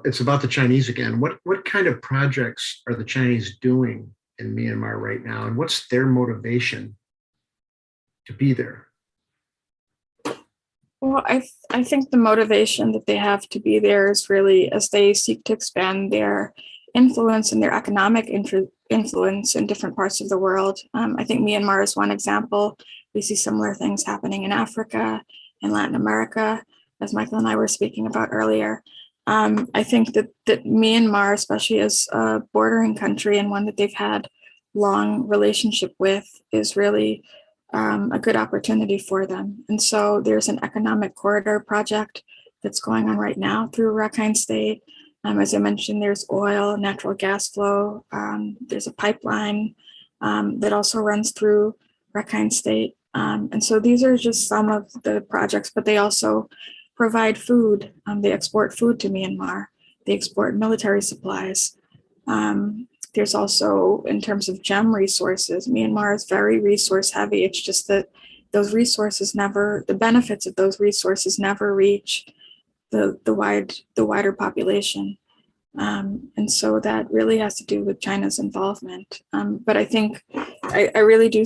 It's about the Chinese again. What kind of projects are the Chinese doing in Myanmar right now, and what's their motivation to be there? Well, I think the motivation that they have to be there is really as they seek to expand their influence and their economic influence in different parts of the world. I think Myanmar is one example. We see similar things happening in Africa and Latin America, as Michael and I were speaking about earlier. I think that Myanmar, especially as a bordering country and one that they've had long relationship with, is really a good opportunity for them. And so there's an economic corridor project that's going on right now through Rakhine State. As I mentioned, there's oil, natural gas flow. There's a pipeline that also runs through Rakhine State. And so these are just some of the projects, but they also provide food. They export food to Myanmar. They export military supplies. There's also, in terms of gem resources, Myanmar is very resource heavy. It's just that those resources the benefits of those resources never reach the wider population. And so that really has to do with China's involvement. But I really do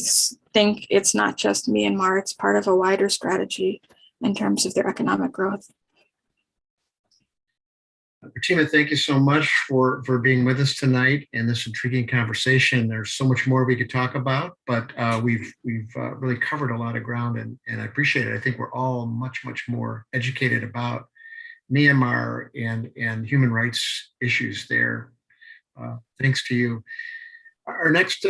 think it's not just Myanmar, it's part of a wider strategy in terms of their economic growth. Pratima, thank you so much for being with us tonight in this intriguing conversation. There's so much more we could talk about, but we've really covered a lot of ground, and I appreciate it. I think we're all much more educated about Myanmar and human rights issues there. Thanks to you. Our next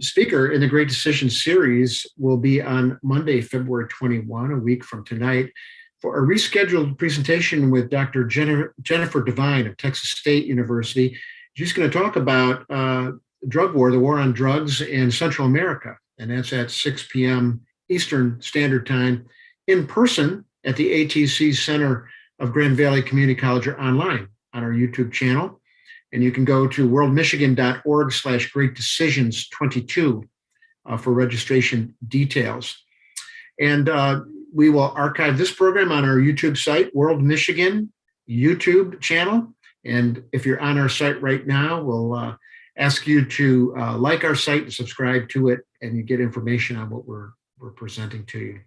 speaker in the Great Decision series will be on Monday, February 21, a week from tonight, for a rescheduled presentation with Dr. Jennifer Devine of Texas State University. She's going to talk about drug war, the war on drugs in Central America, and that's at 6 p.m. Eastern Standard Time in person at the ATC Center of Grand Valley Community College or online on our YouTube channel. And you can go to worldmichigan.org/greatdecisions22 for registration details. And we will archive this program on our YouTube site, World Michigan YouTube channel. And if you're on our site right now, we'll ask you to like our site and subscribe to it, and you get information on what we're presenting to you.